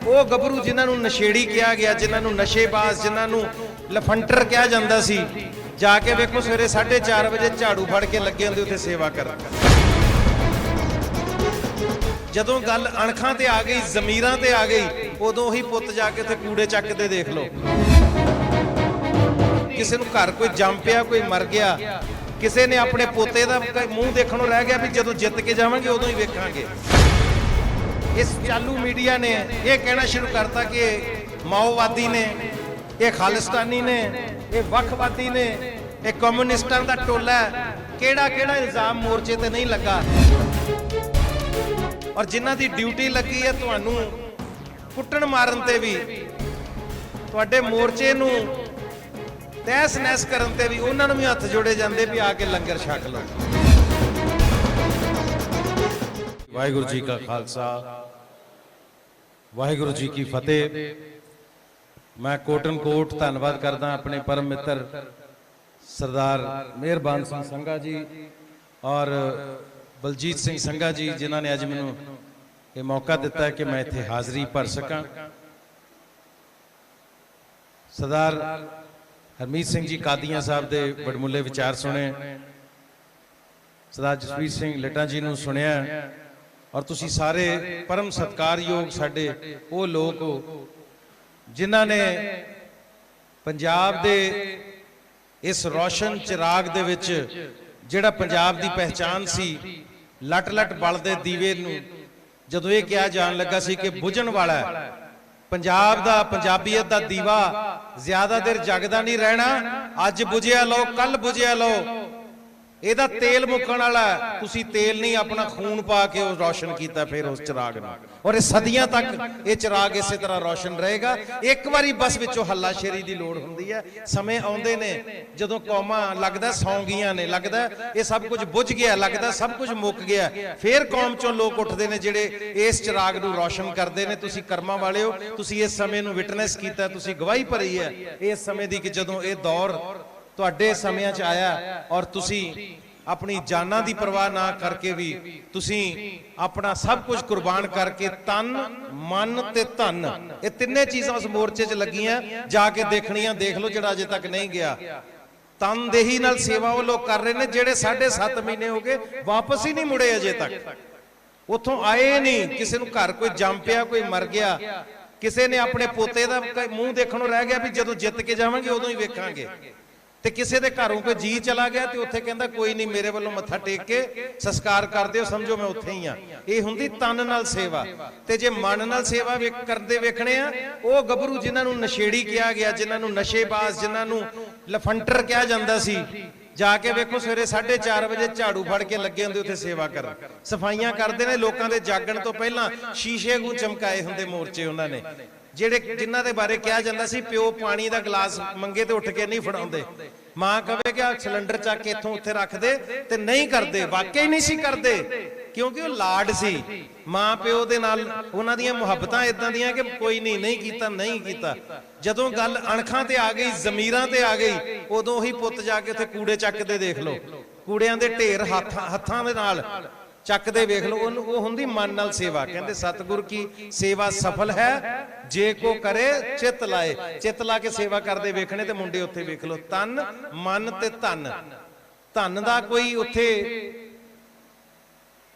ਉਹ ਗੱਭਰੂ ਜਿਨ੍ਹਾਂ ਨੂੰ ਨਸ਼ੇੜੀ ਕਿਹਾ ਗਿਆ, ਜਿਨ੍ਹਾਂ ਨੂੰ ਨਸ਼ੇਬਾਜ਼, ਜਿਨ੍ਹਾਂ ਨੂੰ ਲਫੰਟਰ ਕਿਹਾ ਜਾਂਦਾ ਸੀ, ਜਾ ਕੇ ਵੇਖੋ ਸਵੇਰੇ 4:30 ਵਜੇ ਝਾੜੂ ਫੜ ਕੇ ਲੱਗੇ ਹੁੰਦੇ ਉੱਥੇ ਸੇਵਾ ਕਰਨ। ਜਦੋਂ ਗੱਲ ਅਣਖਾਂ ਤੇ ਆ ਗਈ, ਜ਼ਮੀਰਾਂ ਤੇ ਆ ਗਈ, ਉਦੋਂ ਹੀ ਪੁੱਤ ਜਾ ਕੇ ਉੱਥੇ ਕੂੜੇ ਚੱਕਦੇ ਦੇਖ ਲਓ। ਕਿਸੇ ਨੂੰ ਘਰ ਕੋਈ ਜੰਮ ਪਿਆ, ਕੋਈ ਮਰ ਗਿਆ, ਕਿਸੇ ਨੇ ਆਪਣੇ ਪੋਤੇ ਦਾ ਮੂੰਹ ਦੇਖਣੋਂ ਰਹਿ ਗਿਆ ਵੀ ਜਦੋਂ ਜਿੱਤ ਕੇ ਜਾਵਾਂਗੇ ਉਦੋਂ ਹੀ ਵੇਖਾਂਗੇ। ਇਸ ਚਾਲੂ ਮੀਡੀਆ ਨੇ ਇਹ ਕਹਿਣਾ ਸ਼ੁਰੂ ਕਰਤਾ ਕਿ ਮਾਓਵਾਦੀ ਨੇ, ਇਹ ਖਾਲਿਸਤਾਨੀ ਨੇ, ਇਹ ਵੱਖਵਾਦੀ ਨੇ, ਇਹ ਕਮਿਊਨਿਸਟਾਂ ਦਾ ਟੋਲਾ ਹੈ। ਕਿਹੜਾ ਕਿਹੜਾ ਇਲਜ਼ਾਮ ਮੋਰਚੇ ਤੇ ਨਹੀਂ ਲੱਗਾ। ਔਰ ਜਿਨ੍ਹਾਂ ਦੀ ਡਿਊਟੀ ਲੱਗੀ ਹੈ ਤੁਹਾਨੂੰ ਕੁੱਟਣ ਮਾਰਨ ਤੇ ਵੀ, ਤੁਹਾਡੇ ਮੋਰਚੇ ਨੂੰ ਤਹਿਸ ਨਹਿਸ ਕਰਨ ਤੇ ਵੀ, ਉਹਨਾਂ ਨੂੰ ਵੀ ਹੱਥ ਜੋੜੇ ਜਾਂਦੇ ਵੀ ਆ ਕੇ ਲੰਗਰ ਛਕ ਲਓ। ਵਾਹਿਗੁਰੂ ਜੀ ਕਾ ਖਾਲਸਾ, ਵਾਹਿਗੁਰੂ ਜੀ ਕੀ ਫਤਿਹ। ਮੈਂ ਕੋਟਨ ਕੋਟ ਧੰਨਵਾਦ ਕਰਦਾ ਆਪਣੇ ਪਰਮ ਮਿੱਤਰ ਸਰਦਾਰ ਮਿਹਰਬਾਨ ਸਿੰਘ ਸੰਘਾ ਜੀ ਔਰ ਬਲਜੀਤ ਸਿੰਘ ਸੰਘਾ ਜੀ, ਜਿਨ੍ਹਾਂ ਨੇ ਅੱਜ ਮੈਨੂੰ ਇਹ ਮੌਕਾ ਦਿੱਤਾ ਹੈ ਕਿ ਮੈਂ ਇੱਥੇ ਹਾਜ਼ਰੀ ਭਰ ਸਕਾਂ। ਸਰਦਾਰ ਹਰਮੀਤ ਸਿੰਘ ਜੀ ਕਾਦੀਆਂ ਸਾਹਿਬ ਦੇ ਵਡਮੁੱਲੇ ਵਿਚਾਰ ਸੁਣੇ, ਸਰਦਾਰ ਜਸਵੀਰ ਸਿੰਘ ਲਿਟਾ ਜੀ ਨੂੰ ਸੁਣਿਆ, ਔਰ ਤੁਸੀਂ ਸਾਰੇ ਪਰਮ ਸਤਿਕਾਰਯੋਗ ਸਾਡੇ ਉਹ ਲੋਕ ਹੋ ਜਿਨ੍ਹਾਂ ਨੇ ਪੰਜਾਬ ਦੇ ਇਸ ਰੋਸ਼ਨ ਚਿਰਾਗ ਦੇ ਵਿੱਚ ਜਿਹੜਾ ਪੰਜਾਬ ਦੀ ਪਹਿਚਾਨ ਸੀ, ਲਟ ਲਟ ਬਲਦੇ ਦੀਵੇ ਨੂੰ ਜਦੋਂ ਇਹ ਕਿਹਾ ਜਾਣ ਲੱਗਾ ਸੀ ਕਿ ਬੁਝਣ ਵਾਲਾ ਹੈ, ਪੰਜਾਬ ਦਾ, ਪੰਜਾਬੀਅਤ ਦਾ ਦੀਵਾ ਜ਼ਿਆਦਾ ਦੇਰ ਜਗਦਾ ਨਹੀਂ ਰਹਿਣਾ, ਅੱਜ ਬੁਝਿਆ ਲਓ, ਕੱਲ ਬੁਝਿਆ ਲਓ, ਇਹਦਾ ਤੇਲ ਮੁੱਕਣ ਵਾਲਾ। ਤੁਸੀਂ ਤੇਲ ਨਹੀਂ, ਆਪਣਾ ਖੂਨ ਪਾ ਕੇ ਉਹ ਰੋਸ਼ਨ ਕੀਤਾ ਫਿਰ ਉਸ ਚਿਰਾਗ ਨੂੰ, ਔਰ ਇਹ ਸਦੀਆਂ ਤੱਕ ਇਹ ਚਿਰਾਗ ਇਸੇ ਤਰ੍ਹਾਂ ਰੋਸ਼ਨ ਰਹੇਗਾ। ਇੱਕ ਵਾਰੀ ਬਸ ਵਿੱਚੋਂ ਹੱਲਾਸ਼ੇਰੀ ਦੀ ਲੋੜ ਹੁੰਦੀ ਹੈ। ਸਮੇਂ ਆਉਂਦੇ ਨੇ ਜਦੋਂ ਕੌਮਾਂ ਲੱਗਦਾ ਸੌਂ ਗਈਆਂ ਨੇ, ਲੱਗਦਾ ਇਹ ਸਭ ਕੁਝ ਬੁਝ ਗਿਆ, ਲੱਗਦਾ ਸਭ ਕੁਝ ਮੁੱਕ ਗਿਆ, ਫਿਰ ਕੌਮ ਚੋਂ ਲੋਕ ਉੱਠਦੇ ਨੇ ਜਿਹੜੇ ਇਸ ਚਿਰਾਗ ਨੂੰ ਰੋਸ਼ਨ ਕਰਦੇ ਨੇ। ਤੁਸੀਂ ਕਰਮਾਂ ਵਾਲੇ ਹੋ, ਤੁਸੀਂ ਇਸ ਸਮੇਂ ਨੂੰ ਵਿਟਨੈਸ ਕੀਤਾ, ਤੁਸੀਂ ਗਵਾਹੀ ਭਰੀ ਹੈ ਇਸ ਸਮੇਂ ਦੀ ਕਿ ਜਦੋਂ ਇਹ ਦੌਰ ਤੁਹਾਡੇ ਸਮਿਆਂ 'ਚ ਆਇਆ ਔਰ ਤੁਸੀਂ ਆਪਣੀ ਜਾਨਾਂ ਦੀ ਪਰਵਾਹ ਨਾ ਕਰਕੇ ਵੀ ਤੁਸੀਂ ਆਪਣਾ ਸਭ ਕੁਝ ਕੁਰਬਾਨ ਕਰਕੇ ਤਨ, ਮਨ ਤੇ ਧਨ, ਇਹ ਤਿੰਨੇ ਚੀਜ਼ਾਂ ਉਸ ਮੋਰਚੇ 'ਚ ਲੱਗੀਆਂ। ਜਾ ਕੇ ਦੇਖਣੀਆਂ, ਦੇਖ ਲਓ ਜਿਹੜਾ ਅਜੇ ਤੱਕ ਨਹੀਂ ਗਿਆ। ਤਨਦੇਹੀ ਨਾਲ ਸੇਵਾ ਉਹ ਲੋਕ ਕਰ ਰਹੇ ਨੇ ਜਿਹੜੇ 7.5 ਮਹੀਨੇ ਹੋ ਗਏ ਵਾਪਸ ਹੀ ਨਹੀਂ ਮੁੜੇ ਅਜੇ ਤੱਕ, ਉੱਥੋਂ ਆਏ ਨਹੀਂ। ਕਿਸੇ ਨੂੰ ਘਰ ਕੋਈ ਜੰਮ ਪਿਆ, ਕੋਈ ਮਰ ਗਿਆ, ਕਿਸੇ ਨੇ ਆਪਣੇ ਪੋਤੇ ਦਾ ਮੂੰਹ ਦੇਖਣੋਂ ਰਹਿ ਗਿਆ ਵੀ ਜਦੋਂ ਜਿੱਤ ਕੇ ਜਾਵਾਂਗੇ ਉਦੋਂ ਹੀ ਵੇਖਾਂਗੇ, ਤੇ ਕਿਸੇ ਦੇ ਘਰੋਂ ਕੋਈ ਜੀ ਚਲਾ ਗਿਆ ਤੇ ਉੱਥੇ ਕਹਿੰਦਾ ਕੋਈ ਨਹੀਂ, ਮੇਰੇ ਵੱਲੋਂ ਮੱਥਾ ਟੇਕ ਕੇ ਸੰਸਕਾਰ ਕਰ ਦਿਓ, ਸਮਝੋ ਮੈਂ ਉੱਥੇ ਹੀ ਆ। ਇਹ ਹੁੰਦੀ ਤਨ ਨਾਲ ਸੇਵਾ। ਤੇ ਜੇ ਮਨ ਨਾਲ ਸੇਵਾ ਕਰਦੇ ਵੇਖਣੇ ਆ, ਉਹ ਗੱਭਰੂ ਜਿਨ੍ਹਾਂ ਨੂੰ ਨਸ਼ੇੜੀ ਕਿਹਾ ਗਿਆ, ਜਿਨ੍ਹਾਂ ਨੂੰ ਨਸ਼ੇਬਾਜ਼, ਜਿਨ੍ਹਾਂ ਨੂੰ ਲਫੰਟਰ ਕਿਹਾ ਜਾਂਦਾ ਸੀ, ਜਾ ਕੇ ਵੇਖੋ ਸਵੇਰੇ 4:30 ਵਜੇ ਝਾੜੂ ਫੜ ਕੇ ਲੱਗੇ ਹੁੰਦੇ ਉੱਥੇ ਸੇਵਾ ਕਰਨ। ਸਫਾਈਆਂ ਕਰਦੇ ਨੇ, ਲੋਕਾਂ ਦੇ ਜਾਗਣ ਤੋਂ ਪਹਿਲਾਂ ਸ਼ੀਸ਼ੇ ਨੂੰ ਚਮਕਾਏ ਹੁੰਦੇ ਮੋਰਚੇ ਉਹਨਾਂ ਨੇ, ਜਿਹੜੇ ਜਿਨ੍ਹਾਂ ਦੇ ਬਾਰੇ ਕਿਹਾ ਜਾਂਦਾ ਸੀ ਪਿਓ ਪਾਣੀ ਦਾ ਗਲਾਸ ਮੰਗੇ ਤੇ ਉੱਠ ਕੇ ਨਹੀਂ ਫੜਾਉਂਦੇ, ਮਾਂ ਕਹੇ ਕਿ ਆ ਸਿਲੰਡਰ ਚੱਕ ਕੇ ਇੱਥੋਂ ਉੱਥੇ ਰੱਖ ਦੇ, ਤੇ ਨਹੀਂ ਕਰਦੇ, ਵਾਕਈ ਨਹੀਂ ਸੀ ਕਰਦੇ, ਕਿਉਂਕਿ ਉਹ ਲਾਡ ਸੀ ਮਾਂ ਪਿਓ ਦੇ ਨਾਲ। ਉਹਨਾਂ ਦੀਆਂ ਮੁਹੱਬਤਾਂ ਇਦਾਂ ਦੀਆਂ ਕਿ ਕੋਈ ਨਹੀਂ, ਨਹੀਂ ਕੀਤਾ, ਨਹੀਂ ਕੀਤਾ। ਜਦੋਂ ਗੱਲ ਅਣਖਾਂ ਤੇ ਆ ਗਈ, ਜ਼ਮੀਰਾਂ ਤੇ ਆ ਗਈ, ਉਦੋਂ ਹੀ ਪੁੱਤ ਜਾ ਕੇ ਉੱਥੇ ਕੂੜੇ ਚੱਕਦੇ ਦੇਖ ਲਓ। ਕੂੜਿਆਂ ਦੇ ਢੇਰ ਹੱਥਾਂ ਦੇ ਨਾਲ ਚੱਕਦੇ ਵੇਖ ਲਓ। ਉਹ ਹੁੰਦੀ ਮਨ ਨਾਲ ਸੇਵਾ। ਕਹਿੰਦੇ ਸਤਿਗੁਰ ਕੀ ਸੇਵਾ ਸਫਲ ਹੈ ਜੇ ਕੋ ਕਰੇ ਚਿੱਤ ਲਾਏ। ਚਿੱਤ ਲਾ ਕੇ ਸੇਵਾ ਕਰਦੇ ਵੇਖਣੇ ਤੇ ਮੁੰਡੇ ਉੱਥੇ ਵੇਖ ਲਓ, ਤਨ, ਮਨ ਤੇ ਧਨ। ਧਨ ਦਾ ਕੋਈ ਉੱਥੇ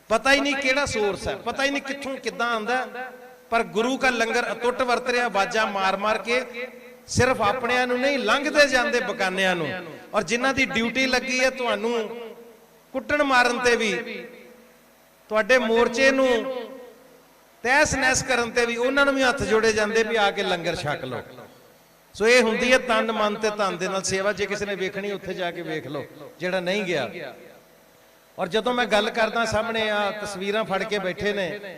ਪਤਾ ਹੀ ਨਹੀਂ ਕਿਹੜਾ ਸੋਰਸ ਹੈ, ਪਤਾ ਹੀ ਨਹੀਂ ਕਿੱਥੋਂ ਕਿੱਦਾਂ ਆਉਂਦਾ, ਪਰ ਗੁਰੂ ਕਾ ਲੰਗਰ ਅਟੁੱਟ ਵਰਤ ਰਿਹਾ, ਆਵਾਜ਼ਾਂ ਮਾਰ ਮਾਰ ਕੇ, ਸਿਰਫ ਆਪਣਿਆਂ ਨੂੰ ਨਹੀਂ, ਲੰਘਦੇ ਜਾਂਦੇ ਬਗਾਨਿਆਂ ਨੂੰ। ਔਰ ਜਿਨ੍ਹਾਂ ਦੀ ਡਿਊਟੀ ਲੱਗੀ ਹੈ ਤੁਹਾਨੂੰ ਕੁੱਟਣ ਮਾਰਨ ਤੇ ਵੀ, ਤੁਹਾਡੇ ਮੋਰਚੇ ਨੂੰ ਤਹਿਸ ਨਹਿਸ ਕਰਨ ਤੇ ਵੀ, ਉਹਨਾਂ ਨੂੰ ਵੀ ਹੱਥ ਜੋੜੇ ਜਾਂਦੇ ਵੀ ਆ ਕੇ ਲੰਗਰ ਛਕ ਲਓ। ਸੋ ਇਹ ਹੁੰਦੀ ਹੈ ਤਨ, ਮਨ ਤੇ ਧਨ ਦੇ ਨਾਲ ਸੇਵਾ। ਜੇ ਕਿਸੇ ਨੇ ਵੇਖਣੀ ਉੱਥੇ ਜਾ ਕੇ ਵੇਖ ਲਓ, ਜਿਹੜਾ ਨਹੀਂ ਗਿਆ। ਔਰ ਜਦੋਂ ਮੈਂ ਗੱਲ ਕਰਦਾ, ਸਾਹਮਣੇ ਆ ਤਸਵੀਰਾਂ ਫੜ ਕੇ ਬੈਠੇ ਨੇ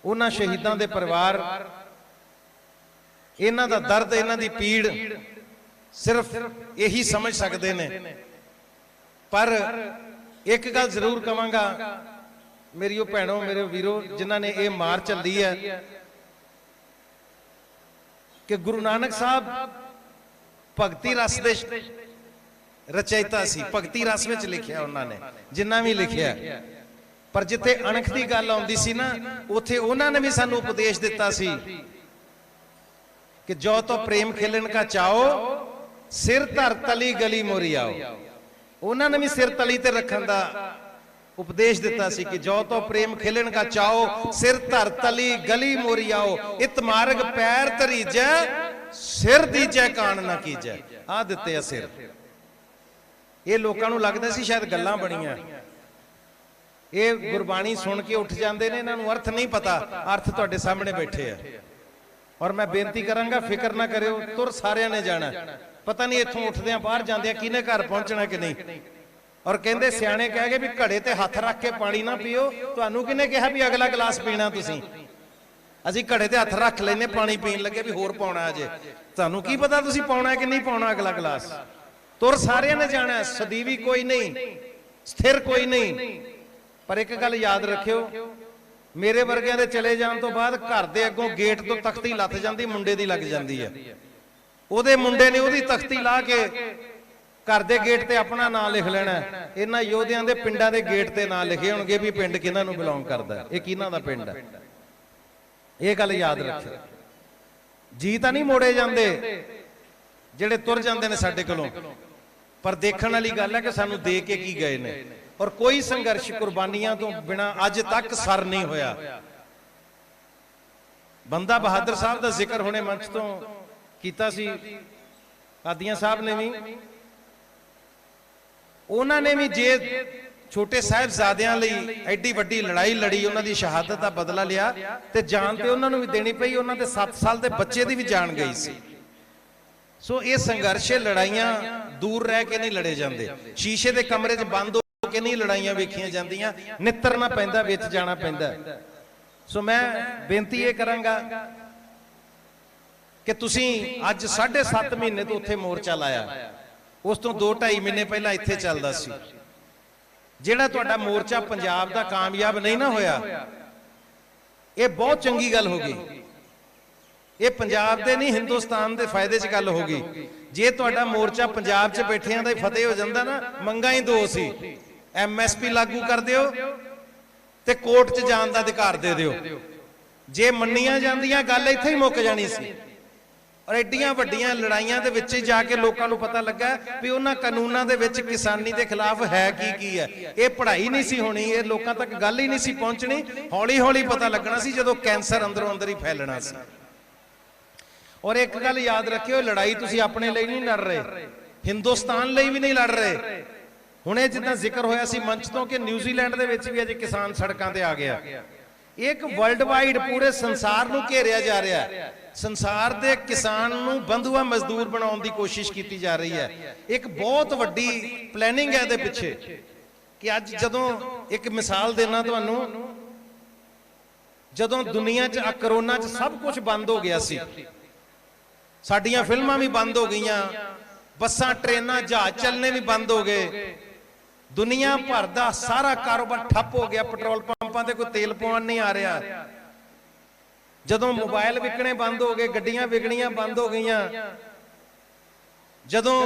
ਉਹਨਾਂ ਸ਼ਹੀਦਾਂ ਦੇ ਪਰਿਵਾਰ, ਇਹਨਾਂ ਦਾ ਦਰਦ, ਇਹਨਾਂ ਦੀ ਪੀੜ ਸਿਰਫ ਇਹੀ ਸਮਝ ਸਕਦੇ ਨੇ। ਪਰ ਇੱਕ ਗੱਲ ਜ਼ਰੂਰ ਕਵਾਂਗਾ, ਮੇਰੀਓ ਭੈਣੋ, ਮੇਰੇ ਵੀਰੋ, ਜਿਨ੍ਹਾਂ ਨੇ ਇਹ ਮਾਰ ਚੱਲੀ ਹੈ, ਕਿ ਗੁਰੂ ਨਾਨਕ ਸਾਹਿਬ ਭਗਤੀ ਰਸ ਦੇ ਰਚੈਤਾ ਸੀ। ਭਗਤੀ ਰਸ ਵਿੱਚ ਲਿਖਿਆ ਉਹਨਾਂ ਨੇ ਜਿੰਨਾ ਵੀ ਲਿਖਿਆ, पर जिथे अणख की गल आउंदी सी ना उथे उन्होंने भी सानू उपदेश दिता सी कि जो तो प्रेम खिलन का चाओ सिर धर तली गली मोरी आओ। उन्होंने भी सिर तली ते रखन दा उपदेश दिता सी कि जो तो प्रेम खिलन का चाओ सिर धर तली गली मोरी आओ। इत मार्ग पैर धरीजै सिर दीजै कान ना कीजै। आ दिते आ सिर। ये लोगों को लगता सी शायद गल्लां बड़ियां, ये गुरबाणी सुन के उठ जाते हैं, इन्हों अर्थ नहीं पता। अर्थ तुहाडे सामने बैठे है और मैं बेनती करांगा फिक्र ना करियो, तुर सारिਆਂ ने जाना। पता नहीं इत्थों उठदे बाहर जांदे किने घर पहुंचना कि नहीं। और कहंदे सियाणे कह गए भी घड़े ते हथ रख के पानी ना पीओ। तुहानू किने कहा भी अगला गिलास पीना तुसीं? असीं घड़े ते हथ रख लैने पानी पीण लगे भी होर पाउणा अजे। तुहानू की पता तुसीं पाउणा कि नहीं पाउणा अगला गिलास? तुर सारिਆਂ ने जाना, सदीवी कोई नहीं, स्थिर कोई नहीं। पर एक गल याद रखियो, मेरे वर्गिਆਂ ਦੇ चले जाण तो बाद घर ਦੇ ਅੱਗੋਂ गेट तो तख्ती ਲੱਥ ਜਾਂਦੀ, मुंडे ਦੀ ਲੱਗ ਜਾਂਦੀ ਹੈ। ਉਹਦੇ ਮੁੰਡੇ ਨੇ ਉਹਦੀ ਤਖਤੀ ਲਾ ਕੇ घर ਦੇ गेट ਤੇ ਆਪਣਾ ਨਾਮ ਲਿਖ ਲੈਣਾ। ਇਹਨਾਂ ਯੋਧਿਆਂ ਦੇ ਪਿੰਡਾਂ ਦੇ गेट ਤੇ ਨਾਮ ਲਿਖੇ ਹੋਣਗੇ ਵੀ ਪਿੰਡ ਕਿਹਨਾਂ ਨੂੰ ਬਿਲੋਂਗ ਕਰਦਾ, ਇਹ ਕਿਹਨਾਂ ਦਾ ਪਿੰਡ ਹੈ। ਇਹ ਗੱਲ ਯਾਦ ਰੱਖਿਓ। ਜੀ ਤਾਂ ਨਹੀਂ ਮੋੜੇ ਜਾਂਦੇ ਜਿਹੜੇ ਤੁਰ ਜਾਂਦੇ ਨੇ ਸਾਡੇ ਕੋਲੋਂ, पर देखने वाली गल है कि सानू दे के की गए ने। और कोई संघर्ष कुर्बानियां तो बिना अज तक सर नहीं होया। बंदा बहादुर साहब का जिक्र हुणे मंच तो कीता सी, कादियां साहब ने भी, उन्होंने भी जे छोटे साहिबजादियां लई एडी वड्डी लड़ाई लड़ी, उन्हां दी शहादत का बदला लिया ते जान ते उन्हां नूं भी देनी पई। उन्हां दे 7 साल के बच्चे की भी जान गई सी। सो ये संघर्ष लड़ाइयां दूर रह के नहीं लड़े जाते, शीशे के कमरे च बंद हो के नहीं लड़ाइयां वेखियां जांदियां, नितरना पैंदा, विच जाना पैंदा। सो मैं बेनती ये करांगा कि तुसीं अज 7.5 महीने तो उत्थे मोर्चा लाया, उस तो 2-2.5 महीने पहला इत्थे चलदा सी। जिहड़ा तुहाडा मोर्चा पंजाब दा कामयाब नहीं ना होया, ये बहुत चंगी गल होगी। ये पंजाब दे नहीं हिंदुस्तान दे फायदे च गल होगी। जे तुहाडा मोर्चा पंजाब च बैठियां दा फतेह हो जांदा ना, मंगां ही 2 सी, MSP लागू कर दिओ ते कोर्ट च जाण दा अधिकार दे दिओ। जे मन्नियां जांदियां गल इत्थे ही मुक जानी सी। और एडियां वड्डियां लड़ाइयां दे विच जाके लोकां नूं पता लगा भी उन्हां कानूनां दे विच किसानी दे खिलाफ है की है। ये पढ़ाई नहीं सी होनी, ये लोकां तक गल ही नहीं सी पहुंचनी। हौली हौली पता लगना सी जदों कैंसर अंदरों अंदर ही फैलना सी। और एक गल याद रखियो, लड़ाई तुसीं अपने लिए नहीं लड़ रहे, हिंदुस्तान लिए भी नहीं लड़ रहे। हुणे जिद्दां जिक्र होया सी मंच तो कि न्यूजीलैंड दे विच भी अजे किसान सड़कां ते आ गया। एक वर्ल्ड वाइड पूरे संसार नूं घेरिया जा रहा है। संसार दे किसान नूं बंधुआ मजदूर बनाउण दी कोशिश की जा रही है। एक बहुत वड्डी प्लैनिंग है इहदे पिछे कि अज जदों एक मिसाल देना तुहानूं, जदों दुनिया च कोरोना च सब कुछ बंद हो गया सी, साडियां फिल्मां भी बंद हो गई, बसां ट्रेनां जहाज चलने भी बंद हो गए, दुनिया भर का सारा कारोबार ठप हो गया, पेट्रोल पंपां ते कोई तेल पवाउण नहीं आ रहा। जदों मोबाइल विकणे बंद हो गए, गड्डियां विकणियां बंद हो गई, जदों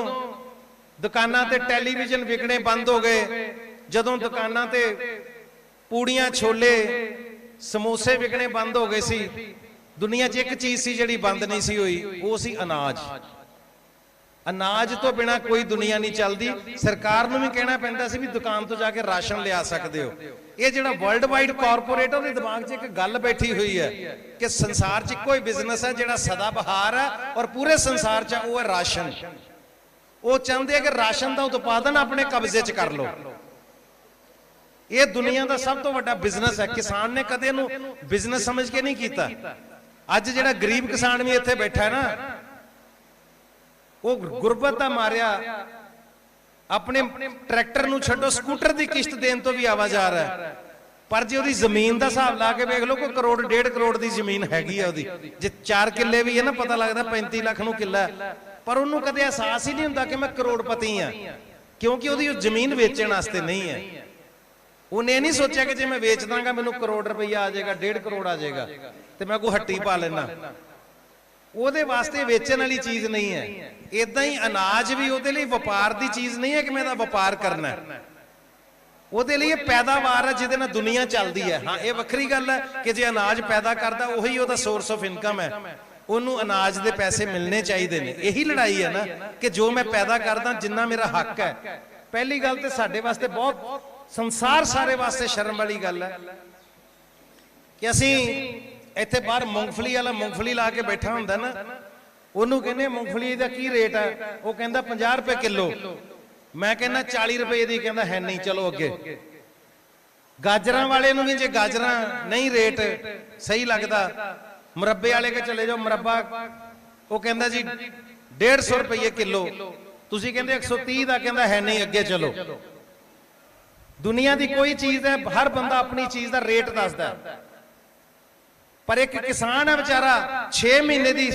दुकानां ते टैलीविजन विकणे बंद हो गए, जदों दुकानां ते पूड़ियां छोले समोसे विकणे बंद हो गए सी, दुनिया च एक चीज सी जिहड़ी बंद नहीं सी हुई, वो सी अनाज। अनाज तो बिना कोई दुनिया नहीं चलती। सरकार नूं भी कहना पैंदा सी भी दुकान तो जाके राशन लिया सकते हो। ये जिहड़ा वर्ल्ड वाइड कॉरपोरेट उहदे दिमाग च एक गल बैठी हुई है कि संसार च कोई बिजनेस है जिहड़ा सदाबहार है और पूरे संसार च वो है राशन। वो चाहते हैं कि राशन का उत्पादन अपने कब्जे च कर लो। ये दुनिया का सब तो बड़ा बिजनेस है। किसान ने कदे नूं बिजनेस समझ के नहीं किया। अज जिहड़ा गरीब किसान भी इत्थे बैठा है ना, वो गुरबत दा मारिया अपने ट्रैक्टर नूं छड्डो स्कूटर की किश्त देने तो भी आवा जा रहा है। पर जे उहदी जमीन का हिसाब ला के वेख लो, कोई करोड़ 1.5 करोड़ की जमीन हैगी है उहदी। जे 4 किले भी है ना, पता लगता 35 लाख नूं किला है, पर उन्होंने कदे एहसास ही नहीं हुंदा कि मैं करोड़पति हाँ, क्योंकि उहदी जमीन वेचण वास्ते नहीं है। उन्हें नहीं सोचा कि जे मैं वेच दांगा मैनूं करोड़ रुपया आ जाएगा, 1.5 करोड़ आ जाएगा तो मैं कोई हट्टी पा लेना। ਉਹਦੇ ਵਾਸਤੇ ਵੇਚਣ ਵਾਲੀ ਚੀਜ਼ ਨਹੀਂ ਹੈ। ਇਦਾਂ ਹੀ ਅਨਾਜ ਵੀ ਉਹਦੇ ਲਈ ਵਪਾਰ ਦੀ ਚੀਜ਼ ਨਹੀਂ ਹੈ ਕਿ ਮੈਂ ਇਹਦਾ ਵਪਾਰ ਕਰਨਾ ਹੈ। ਉਹਦੇ ਲਈ ਇਹ ਪੈਦਾਵਾਰ ਹੈ ਜਿਹਦੇ ਨਾਲ ਦੁਨੀਆ ਚੱਲਦੀ ਹੈ। ਹਾਂ, ਇਹ ਵੱਖਰੀ ਗੱਲ ਹੈ ਕਿ ਜੇ ਅਨਾਜ ਪੈਦਾ ਕਰਦਾ ਉਹੀ ਉਹਦਾ ਸੋਰਸ ਆਫ ਇਨਕਮ ਹੈ, ਉਹਨੂੰ ਅਨਾਜ ਦੇ ਪੈਸੇ ਮਿਲਣੇ ਚਾਹੀਦੇ ਨੇ। ਇਹੀ ਲੜਾਈ ਹੈ ਨਾ ਕਿ ਜੋ ਮੈਂ ਪੈਦਾ ਕਰਦਾ ਜਿੰਨਾ ਮੇਰਾ ਹੱਕ ਹੈ। ਪਹਿਲੀ ਗੱਲ ਤੇ ਸਾਡੇ ਵਾਸਤੇ ਬਹੁਤ, ਸੰਸਾਰ ਸਾਰੇ ਵਾਸਤੇ ਸ਼ਰਮ ਵਾਲੀ ਗੱਲ ਹੈ ਕਿ ਅਸੀਂ ਇੱਥੇ ਬਾਹਰ ਮੂੰਗਫਲੀ ਵਾਲਾ ਮੂੰਗਫਲੀ ਲਾ ਕੇ ਬੈਠਾ ਹੁੰਦਾ ਨਾ, ਉਹਨੂੰ ਕਹਿੰਦੇ ਮੂੰਗਫਲੀ ਦਾ ਕੀ ਰੇਟ ਹੈ, ਉਹ ਕਹਿੰਦਾ 50 ਰੁਪਏ ਕਿਲੋ, ਮੈਂ ਕਹਿੰਦਾ 40 ਰੁਪਏ ਦੀ, ਕਹਿੰਦਾ ਹੈ ਨਹੀਂ, ਚਲੋ ਅੱਗੇ। ਗਾਜਰਾਂ ਵਾਲੇ ਨੂੰ ਵੀ ਜੇ ਗਾਜਰਾਂ ਨਹੀਂ ਰੇਟ ਸਹੀ ਲੱਗਦਾ, ਮੁਰੱਬੇ ਵਾਲੇ ਕੇ ਚਲੇ ਜਾਓ, ਮੁਰੱਬਾ ਉਹ ਕਹਿੰਦਾ ਜੀ 150 ਰੁਪਏ ਕਿਲੋ, ਤੁਸੀਂ ਕਹਿੰਦੇ 130 ਦਾ, ਕਹਿੰਦਾ ਹੈ ਨਹੀਂ, ਅੱਗੇ ਚਲੋ। ਦੁਨੀਆ ਦੀ ਕੋਈ ਚੀਜ਼ ਹੈ, ਹਰ ਬੰਦਾ ਆਪਣੀ ਚੀਜ਼ ਦਾ ਰੇਟ ਦੱਸਦਾ, ਪਰ ਇੱਕ ਕਿਸਾਨ ਹੈ ਵਿਚਾਰਾ 6 ਮਹੀਨੇ ਦੀ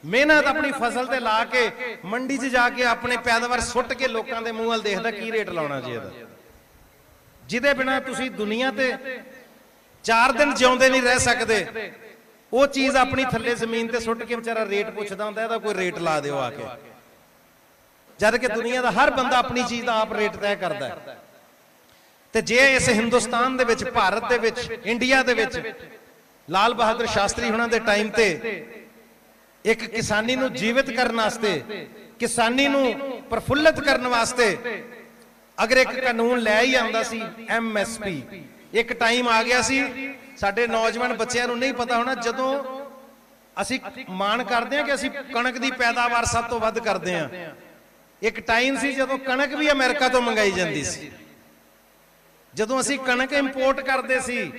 ਮਿਹਨਤ ਆਪਣੀ ਫਸਲ ਤੇ ਲਾ ਕੇ ਮੰਡੀ 'ਚ ਜਾ ਕੇ ਆਪਣੇ ਪੈਦਾਵਾਰ ਸੁੱਟ ਕੇ ਲੋਕਾਂ ਦੇ ਮੂੰਹ ਵੱਲ ਦੇਖਦਾ ਕੀ ਰੇਟ ਲਾਉਣਾ ਜੀ ਇਹਦਾ, ਜਿਹਦੇ ਬਿਨਾ ਤੁਸੀਂ ਦੁਨੀਆ ਤੇ 4 ਦਿਨ ਜਿਉਂਦੇ ਨਹੀਂ ਰਹਿ ਸਕਦੇ। ਉਹ ਚੀਜ਼ ਆਪਣੀ ਥੱਲੇ ਜ਼ਮੀਨ ਤੇ ਸੁੱਟ ਕੇ ਵਿਚਾਰਾ ਰੇਟ ਪੁੱਛਦਾ ਹੁੰਦਾ, ਇਹਦਾ ਕੋਈ ਰੇਟ ਲਾ ਦਿਓ ਆ ਕੇ, ਜਦ ਕਿ ਦੁਨੀਆ ਦਾ ਹਰ ਬੰਦਾ ਆਪਣੀ ਚੀਜ਼ ਦਾ ਆਪ ਰੇਟ ਤੈਅ ਕਰਦਾ। ਤੇ ਜੇ ਇਸ ਹਿੰਦੁਸਤਾਨ ਦੇ ਵਿੱਚ, ਭਾਰਤ ਦੇ ਵਿੱਚ, ਇੰਡੀਆ ਦੇ ਵਿੱਚ ਲਾਲ ਬਹਾਦਰ ਸ਼ਾਸਤਰੀ ਹੁਣਾਂ ਦੇ ਟਾਈਮ ਤੇ ਇੱਕ ਕਿਸਾਨੀ ਨੂੰ ਜੀਵਿਤ ਕਰਨ ਵਾਸਤੇ, ਕਿਸਾਨੀ ਨੂੰ ਪ੍ਰਫੁੱਲਤ ਕਰਨ ਵਾਸਤੇ ਅਗਰ ਇੱਕ ਕਾਨੂੰਨ ਲੈ ਹੀ ਆਉਂਦਾ ਸੀ, MSP, ਇੱਕ ਟਾਈਮ ਆ ਗਿਆ ਸੀ, ਸਾਡੇ ਨੌਜਵਾਨ ਬੱਚਿਆਂ ਨੂੰ ਨਹੀਂ ਪਤਾ ਹੋਣਾ, ਜਦੋਂ ਅਸੀਂ ਮਾਣ ਕਰਦੇ ਹਾਂ ਕਿ ਅਸੀਂ ਕਣਕ ਦੀ ਪੈਦਾਵਾਰ ਸਭ ਤੋਂ ਵੱਧ ਕਰਦੇ ਹਾਂ, ਇੱਕ ਟਾਈਮ ਸੀ ਜਦੋਂ ਕਣਕ ਵੀ ਅਮਰੀਕਾ ਤੋਂ ਮੰਗਾਈ ਜਾਂਦੀ ਸੀ। ਜਦੋਂ ਅਸੀਂ ਕਣਕ ਇੰਪੋਰਟ ਕਰਦੇ ਸੀ,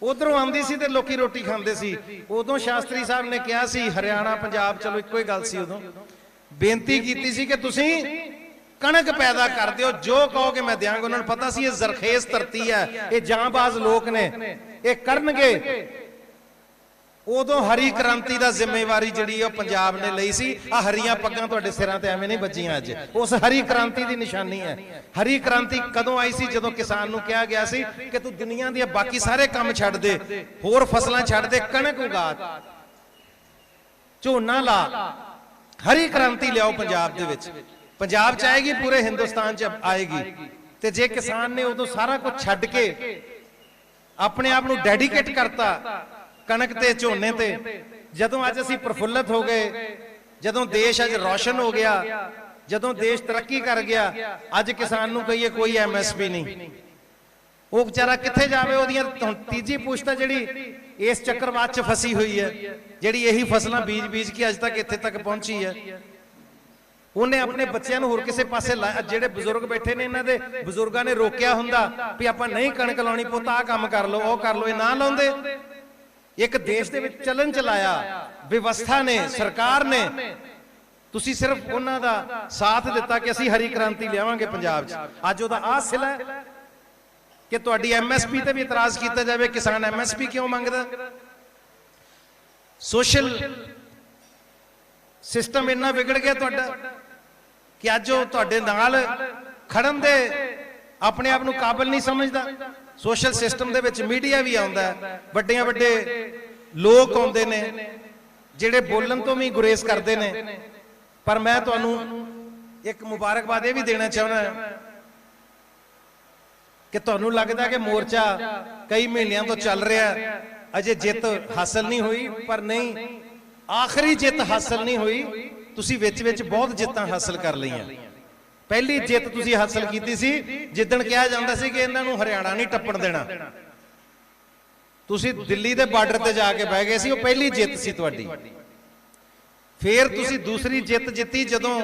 ਉਧਰੋਂ ਆਉਂਦੀ ਸੀ ਤੇ ਲੋਕੀ ਰੋਟੀ ਖਾਂਦੇ ਸੀ, ਉਦੋਂ ਸ਼ਾਸਤਰੀ ਸਾਹਿਬ ਨੇ ਕਿਹਾ ਸੀ, ਹਰਿਆਣਾ ਪੰਜਾਬ ਚਲੋ ਇੱਕੋ ਹੀ ਗੱਲ ਸੀ, ਉਦੋਂ ਬੇਨਤੀ ਕੀਤੀ ਸੀ ਕਿ ਤੁਸੀਂ ਕਣਕ ਪੈਦਾ ਕਰਦੇ ਹੋ, ਜੋ ਕਹੋਗੇ ਮੈਂ ਦਿਆਂਗਾ। ਉਹਨਾਂ ਨੂੰ ਪਤਾ ਸੀ ਇਹ ਜ਼ਰਖੇਜ਼ ਧਰਤੀ ਹੈ, ਇਹ ਜਾਂਬਾਜ਼ ਲੋਕ ਨੇ, ਇਹ ਕਰਨਗੇ। ਉਦੋਂ ਹਰੀ ਕ੍ਰਾਂਤੀ ਦਾ ਜ਼ਿੰਮੇਵਾਰੀ ਜਿਹੜੀ ਉਹ ਪੰਜਾਬ ਨੇ ਲਈ ਸੀ। ਆ ਹਰੀਆਂ ਪੱਗਾਂ ਤੁਹਾਡੇ ਸਿਰਾਂ ਤੇ ਐਵੇਂ ਨਹੀਂ ਵੱਜੀਆਂ ਅੱਜ, ਉਸ ਹਰੀ ਕ੍ਰਾਂਤੀ ਦੀ ਨਿਸ਼ਾਨੀ ਹੈ। ਹਰੀ ਕ੍ਰਾਂਤੀ ਕਦੋਂ ਆਈ ਸੀ? ਜਦੋਂ ਕਿਸਾਨ ਨੂੰ ਕਿਹਾ ਗਿਆ ਸੀ ਕਿ ਤੂੰ ਦੁਨੀਆ ਦੀਆਂ ਬਾਕੀ ਸਾਰੇ ਕੰਮ ਛੱਡ ਦੇ, ਹੋਰ ਫਸਲਾਂ ਛੱਡ ਦੇ, ਕਣਕ ਉਗਾ, ਝੋਨਾ ਲਾ, ਹਰੀ ਕ੍ਰਾਂਤੀ ਲਿਆਓ ਪੰਜਾਬ ਦੇ ਵਿੱਚ। ਪੰਜਾਬ ਚ ਆਏਗੀ, ਪੂਰੇ ਹਿੰਦੁਸਤਾਨ ਚ ਆਏਗੀ। ਤੇ ਜੇ ਕਿਸਾਨ ਨੇ ਉਦੋਂ ਸਾਰਾ ਕੁਝ ਛੱਡ ਕੇ ਆਪਣੇ ਆਪ ਨੂੰ ਡੈਡੀਕੇਟ ਕਰਤਾ ਕਣਕ ਤੇ ਝੋਨੇ ਤੇ, ਜਦੋਂ ਅੱਜ ਅਸੀਂ ਪ੍ਰਫੁੱਲਤ ਹੋ ਗਏ, ਜਦੋਂ ਦੇਸ਼ ਅੱਜ ਰੌਸ਼ਨ ਹੋ ਗਿਆ, ਜਦੋਂ ਦੇਸ਼ ਤਰੱਕੀ ਕਰ ਗਿਆ, ਅੱਜ ਕਿਸਾਨ ਨੂੰ ਕਹੀਏ ਕੋਈ MSP ਨਹੀਂ, ਉਹ ਵਿਚਾਰਾ ਕਿੱਥੇ ਜਾਵੇ? ਉਹਦੀਆਂ ਤੀਜੀ ਪੁਸ਼ਤ ਜਿਹੜੀ ਇਸ ਚੱਕਰਵਾਤ 'ਚ ਫਸੀ ਹੋਈ ਹੈ, ਜਿਹੜੀ ਇਹੀ ਫਸਲਾਂ ਬੀਜ ਕੇ ਅੱਜ ਤੱਕ ਇੱਥੇ ਤੱਕ ਪਹੁੰਚੀ ਹੈ, ਉਹਨੇ ਆਪਣੇ ਬੱਚਿਆਂ ਨੂੰ ਹੋਰ ਕਿਸੇ ਪਾਸੇ ਜਿਹੜੇ ਬਜ਼ੁਰਗ ਬੈਠੇ ਨੇ, ਇਹਨਾਂ ਦੇ ਬਜ਼ੁਰਗਾਂ ਨੇ ਰੋਕਿਆ ਹੁੰਦਾ ਵੀ ਆਪਾਂ ਨਹੀਂ ਕਣਕ ਲਾਉਣੀ, ਪੁੱਤ ਆਹ ਕੰਮ ਕਰ ਲਓ, ਉਹ ਕਰ ਲਓ, ਇਹ ਨਾ ਲਾਉਂਦੇ। ਇੱਕ ਦੇਸ਼ ਦੇ ਵਿੱਚ ਚਲਨ ਚਲਾਇਆ ਵਿਵਸਥਾ ਨੇ, ਸਰਕਾਰ ਨੇ, ਤੁਸੀਂ ਸਿਰਫ ਉਹਨਾਂ ਦਾ ਸਾਥ ਦਿੱਤਾ ਕਿ ਅਸੀਂ ਹਰੀ ਕ੍ਰਾਂਤੀ ਲਿਆਵਾਂਗੇ ਪੰਜਾਬ 'ਚ। ਅੱਜ ਉਹਦਾ ਆਹ ਸਿਲਾ ਹੈ ਕਿ ਤੁਹਾਡੀ MSP ਤੇ ਵੀ ਇਤਰਾਜ਼ ਕੀਤਾ ਜਾਵੇ। ਕਿਸਾਨ MSP ਕਿਉਂ ਮੰਗਦਾ? ਸੋਸ਼ਲ ਸਿਸਟਮ ਇੰਨਾ ਵਿਗੜ ਗਿਆ ਤੁਹਾਡਾ ਕਿ ਅੱਜ ਉਹ ਤੁਹਾਡੇ ਨਾਲ ਖੜਨ ਦੇ ਆਪਣੇ ਆਪ ਨੂੰ ਕਾਬਿਲ ਨਹੀਂ ਸਮਝਦਾ। ਸੋਸ਼ਲ ਸਿਸਟਮ ਦੇ ਵਿੱਚ ਮੀਡੀਆ ਵੀ ਆਉਂਦਾ, ਵੱਡੇ ਵੱਡੇ ਲੋਕ ਆਉਂਦੇ ਨੇ ਜਿਹੜੇ ਬੋਲਣ ਤੋਂ ਵੀ ਗੁਰੇਜ਼ ਕਰਦੇ ਨੇ। ਪਰ ਮੈਂ ਤੁਹਾਨੂੰ ਇੱਕ ਮੁਬਾਰਕਬਾਦ ਇਹ ਵੀ ਦੇਣਾ ਚਾਹੁੰਦਾ ਕਿ ਤੁਹਾਨੂੰ ਲੱਗਦਾ ਕਿ ਮੋਰਚਾ ਕਈ ਮਹੀਨਿਆਂ ਤੋਂ ਚੱਲ ਰਿਹਾ, ਅਜੇ ਜਿੱਤ ਹਾਸਲ ਨਹੀਂ ਹੋਈ, ਪਰ ਨਹੀਂ, ਆਖਰੀ ਜਿੱਤ ਹਾਸਲ ਨਹੀਂ ਹੋਈ, ਤੁਸੀਂ ਵਿੱਚ ਬਹੁਤ ਜਿੱਤਾਂ ਹਾਸਲ ਕਰ ਲਈਆਂ। ਪਹਿਲੀ ਜਿੱਤ ਤੁਸੀਂ ਹਾਸਲ ਕੀਤੀ ਸੀ ਜਿੱਦਣ ਕਿਹਾ ਜਾਂਦਾ ਸੀ ਕਿ ਇਹਨਾਂ ਨੂੰ ਹਰਿਆਣਾ ਨਹੀਂ ਟੱਪਣ ਦੇਣਾ, ਤੁਸੀਂ ਦਿੱਲੀ ਦੇ ਬਾਰਡਰ ਤੇ ਜਾ ਕੇ ਬਹਿ ਗਏ ਸੀ, ਉਹ ਪਹਿਲੀ ਜਿੱਤ ਸੀ ਤੁਹਾਡੀ। ਫਿਰ ਤੁਸੀਂ ਦੂਸਰੀ ਜਿੱਤ ਜਿੱਤੀ ਜਦੋਂ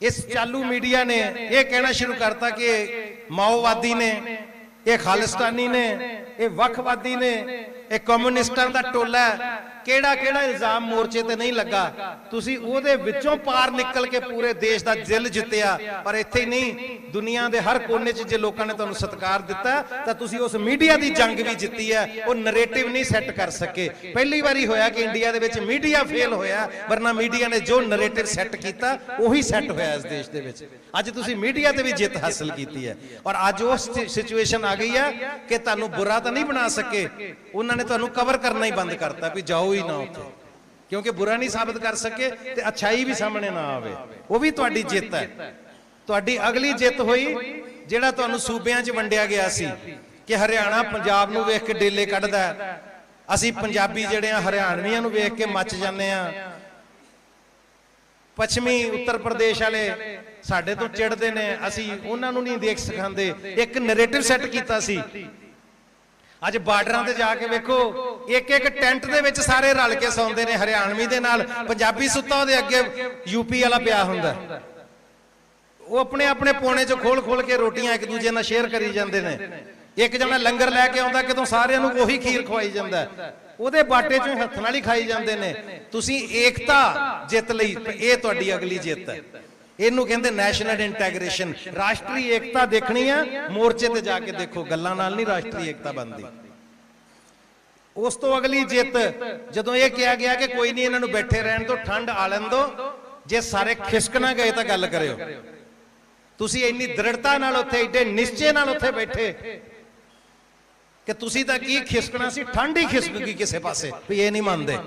ਇਸ ਚਾਲੂ ਮੀਡੀਆ ਨੇ ਇਹ ਕਹਿਣਾ ਸ਼ੁਰੂ ਕਰਤਾ ਕਿ ਮਾਓਵਾਦੀ ਨੇ, ਇਹ ਖਾਲਿਸਤਾਨੀ ਨੇ, ਇਹ ਵੱਖਵਾਦੀ ਨੇ, ਇਹ ਕਮਿਊਨਿਸਟਾਂ ਦਾ ਟੋਲਾ ਹੈ। ਕਿਹੜਾ ਇਲਜ਼ਾਮ ਮੋਰਚੇ ਤੇ ਨਹੀਂ ਲੱਗਾ, ਤੁਸੀਂ ਉਹਦੇ ਵਿੱਚੋਂ ਪਾਰ ਨਿਕਲ ਕੇ ਪੂਰੇ ਦੇਸ਼ ਦਾ ਦਿਲ ਜਿੱਤਿਆ। ਪਰ ਇੱਥੇ ਹੀ ਨਹੀਂ, ਦੁਨੀਆ ਦੇ ਹਰ ਕੋਨੇ 'ਚ ਜੇ ਲੋਕਾਂ ਨੇ ਤੁਹਾਨੂੰ ਸਤਿਕਾਰ ਦਿੱਤਾ ਤਾਂ ਤੁਸੀਂ ਉਸ ਮੀਡੀਆ ਦੀ ਜੰਗ ਵੀ ਜਿੱਤੀ ਹੈ। ਉਹ ਨੈਰੇਟਿਵ ਨਹੀਂ ਸੈੱਟ ਕਰ ਸਕੇ। ਪਹਿਲੀ ਵਾਰੀ ਹੋਇਆ ਕਿ ਇੰਡੀਆ ਦੇ ਵਿੱਚ ਮੀਡੀਆ ਫੇਲ ਹੋਇਆ, ਵਰਨਾ ਮੀਡੀਆ ਨੇ ਜੋ ਨੈਰੇਟਿਵ ਸੈੱਟ ਕੀਤਾ ਉਹੀ ਸੈੱਟ ਹੋਇਆ ਇਸ ਦੇਸ਼ ਦੇ ਵਿੱਚ। ਅੱਜ ਤੁਸੀਂ ਮੀਡੀਆ ਤੇ ਵੀ ਜਿੱਤ ਹਾਸਲ ਕੀਤੀ ਹੈ ਔਰ ਅੱਜ ਉਸ ਸਿਚੁਏਸ਼ਨ ਆ ਗਈ ਹੈ ਕਿ ਤੁਹਾਨੂੰ ਬੁਰਾ ਤਾਂ ਨਹੀਂ ਬਣਾ ਸਕੇ, ਉਹਨਾਂ ਨੇ ਤੁਹਾਨੂੰ ਕਵਰ ਕਰਨਾ ਹੀ ਬੰਦ ਕਰਤਾ ਵੀ ਜਾਓ ਹੀ ਨਾ ਉੱਥੇ, ਕਿਉਂਕਿ ਬੁਰਾ ਨਹੀਂ ਸਾਬਤ ਕਰ ਸਕੇ ਤੇ ਅੱਛਾਈ ਵੀ ਸਾਹਮਣੇ ਨਾ ਆਵੇ। ਉਹ ਵੀ ਤੁਹਾਡੀ ਜਿੱਤ ਹੈ। ਤੁਹਾਡੀ ਅਗਲੀ ਜਿੱਤ ਹੋਈ ਜਿਹੜਾ ਤੁਹਾਨੂੰ ਸੂਬਿਆਂ 'ਚ ਵੰਡਿਆ ਗਿਆ ਸੀ ਕਿ ਹਰਿਆਣਾ ਪੰਜਾਬ ਨੂੰ ਵੇਖ ਕੇ ਡੇਲੇ ਕੱਢਦਾ, ਅਸੀਂ ਪੰਜਾਬੀ ਜਿਹੜੇ ਆ ਹਰਿਆਣਵੀਆਂ ਨੂੰ ਵੇਖ ਕੇ ਮੱਚ ਜਾਂਦੇ ਆ, ਪੱਛਮੀ ਉੱਤਰ ਪ੍ਰਦੇਸ਼ ਵਾਲੇ ਸਾਡੇ ਤੋਂ ਚਿੜਦੇ ਨੇ, ਅਸੀਂ ਉਹਨਾਂ ਨੂੰ ਨਹੀਂ ਦੇਖ ਸਿਖਾਉਂਦੇ। ਇੱਕ ਨੈਰੇਟਿਵ ਸੈੱਟ ਕੀਤਾ ਸੀ। ਅੱਜ ਬਾਰਡਰਾਂ ਤੇ ਜਾ ਕੇ ਵੇਖੋ, ਇੱਕ ਇੱਕ ਟੈਂਟ ਦੇ ਵਿੱਚ ਸਾਰੇ ਰਲ ਕੇ ਸੌਂਦੇ ਨੇ, ਹਰਿਆਣਵੀ ਦੇ ਨਾਲ ਪੰਜਾਬੀ ਸੁੱਤਾ, ਉਹਦੇ ਅੱਗੇ ਯੂਪੀ ਵਾਲਾ ਪਿਆ ਹੁੰਦਾ। ਉਹ ਆਪਣੇ ਆਪਣੇ ਪੋਣੇ 'ਚ ਖੋਲ ਖੋਲ ਕੇ ਰੋਟੀਆਂ ਇੱਕ ਦੂਜੇ ਨਾਲ ਸ਼ੇਅਰ ਕਰੀ ਜਾਂਦੇ ਨੇ। ਇੱਕ ਜਣਾ ਲੰਗਰ ਲੈ ਕੇ ਆਉਂਦਾ, ਕਿਤੋਂ ਸਾਰਿਆਂ ਨੂੰ ਉਹੀ ਖੀਰ ਖਵਾਈ ਜਾਂਦਾ, ਉਹਦੇ ਬਾਟੇ 'ਚੋਂ ਹੱਥ ਨਾਲ ਹੀ ਖਾਈ ਜਾਂਦੇ ਨੇ। ਤੁਸੀਂ ਏਕਤਾ ਜਿੱਤ ਲਈ, ਇਹ ਤੁਹਾਡੀ ਅਗਲੀ ਜਿੱਤ ਹੈ। ਇਹਨੂੰ ਕਹਿੰਦੇ ਨੈਸ਼ਨਲ ਇੰਟੈਗ੍ਰੇਸ਼ਨ। ਰਾਸ਼ਟਰੀ ਏਕਤਾ ਦੇਖਣੀ ਆ, ਮੋਰਚੇ ਤੇ ਜਾ ਕੇ ਦੇਖੋ, ਗੱਲਾਂ ਨਾਲ ਨਹੀਂ ਰਾਸ਼ਟਰੀ ਏਕਤਾ ਬਣਦੀ। ਉਸ ਤੋਂ ਅਗਲੀ ਜਿੱਤ ਜਦੋਂ ਇਹ ਕਿਹਾ ਗਿਆ ਕਿ ਕੋਈ ਨਹੀਂ, ਇਹਨਾਂ ਨੂੰ ਬੈਠੇ ਰਹਿਣ ਤੋਂ, ਠੰਡ ਆ ਲੈਣ ਦੋ, ਜੇ ਸਾਰੇ ਖਿਸਕ ਨਾ ਗਏ ਤਾਂ ਗੱਲ ਕਰਿਓ। ਤੁਸੀਂ ਇੰਨੀ ਦ੍ਰਿੜਤਾ ਨਾਲ ਉੱਥੇ, ਏਡੇ ਨਿਸ਼ਚੇ ਨਾਲ ਉੱਥੇ ਬੈਠੇ ਕਿ ਤੁਸੀਂ ਤਾਂ ਕੀ ਖਿਸਕਣਾ ਸੀ, ਠੰਡ ਹੀ ਖਿਸਕ ਗਈ ਕਿਸੇ ਪਾਸੇ, ਵੀ ਇਹ ਨਹੀਂ ਮੰਨਦੇ।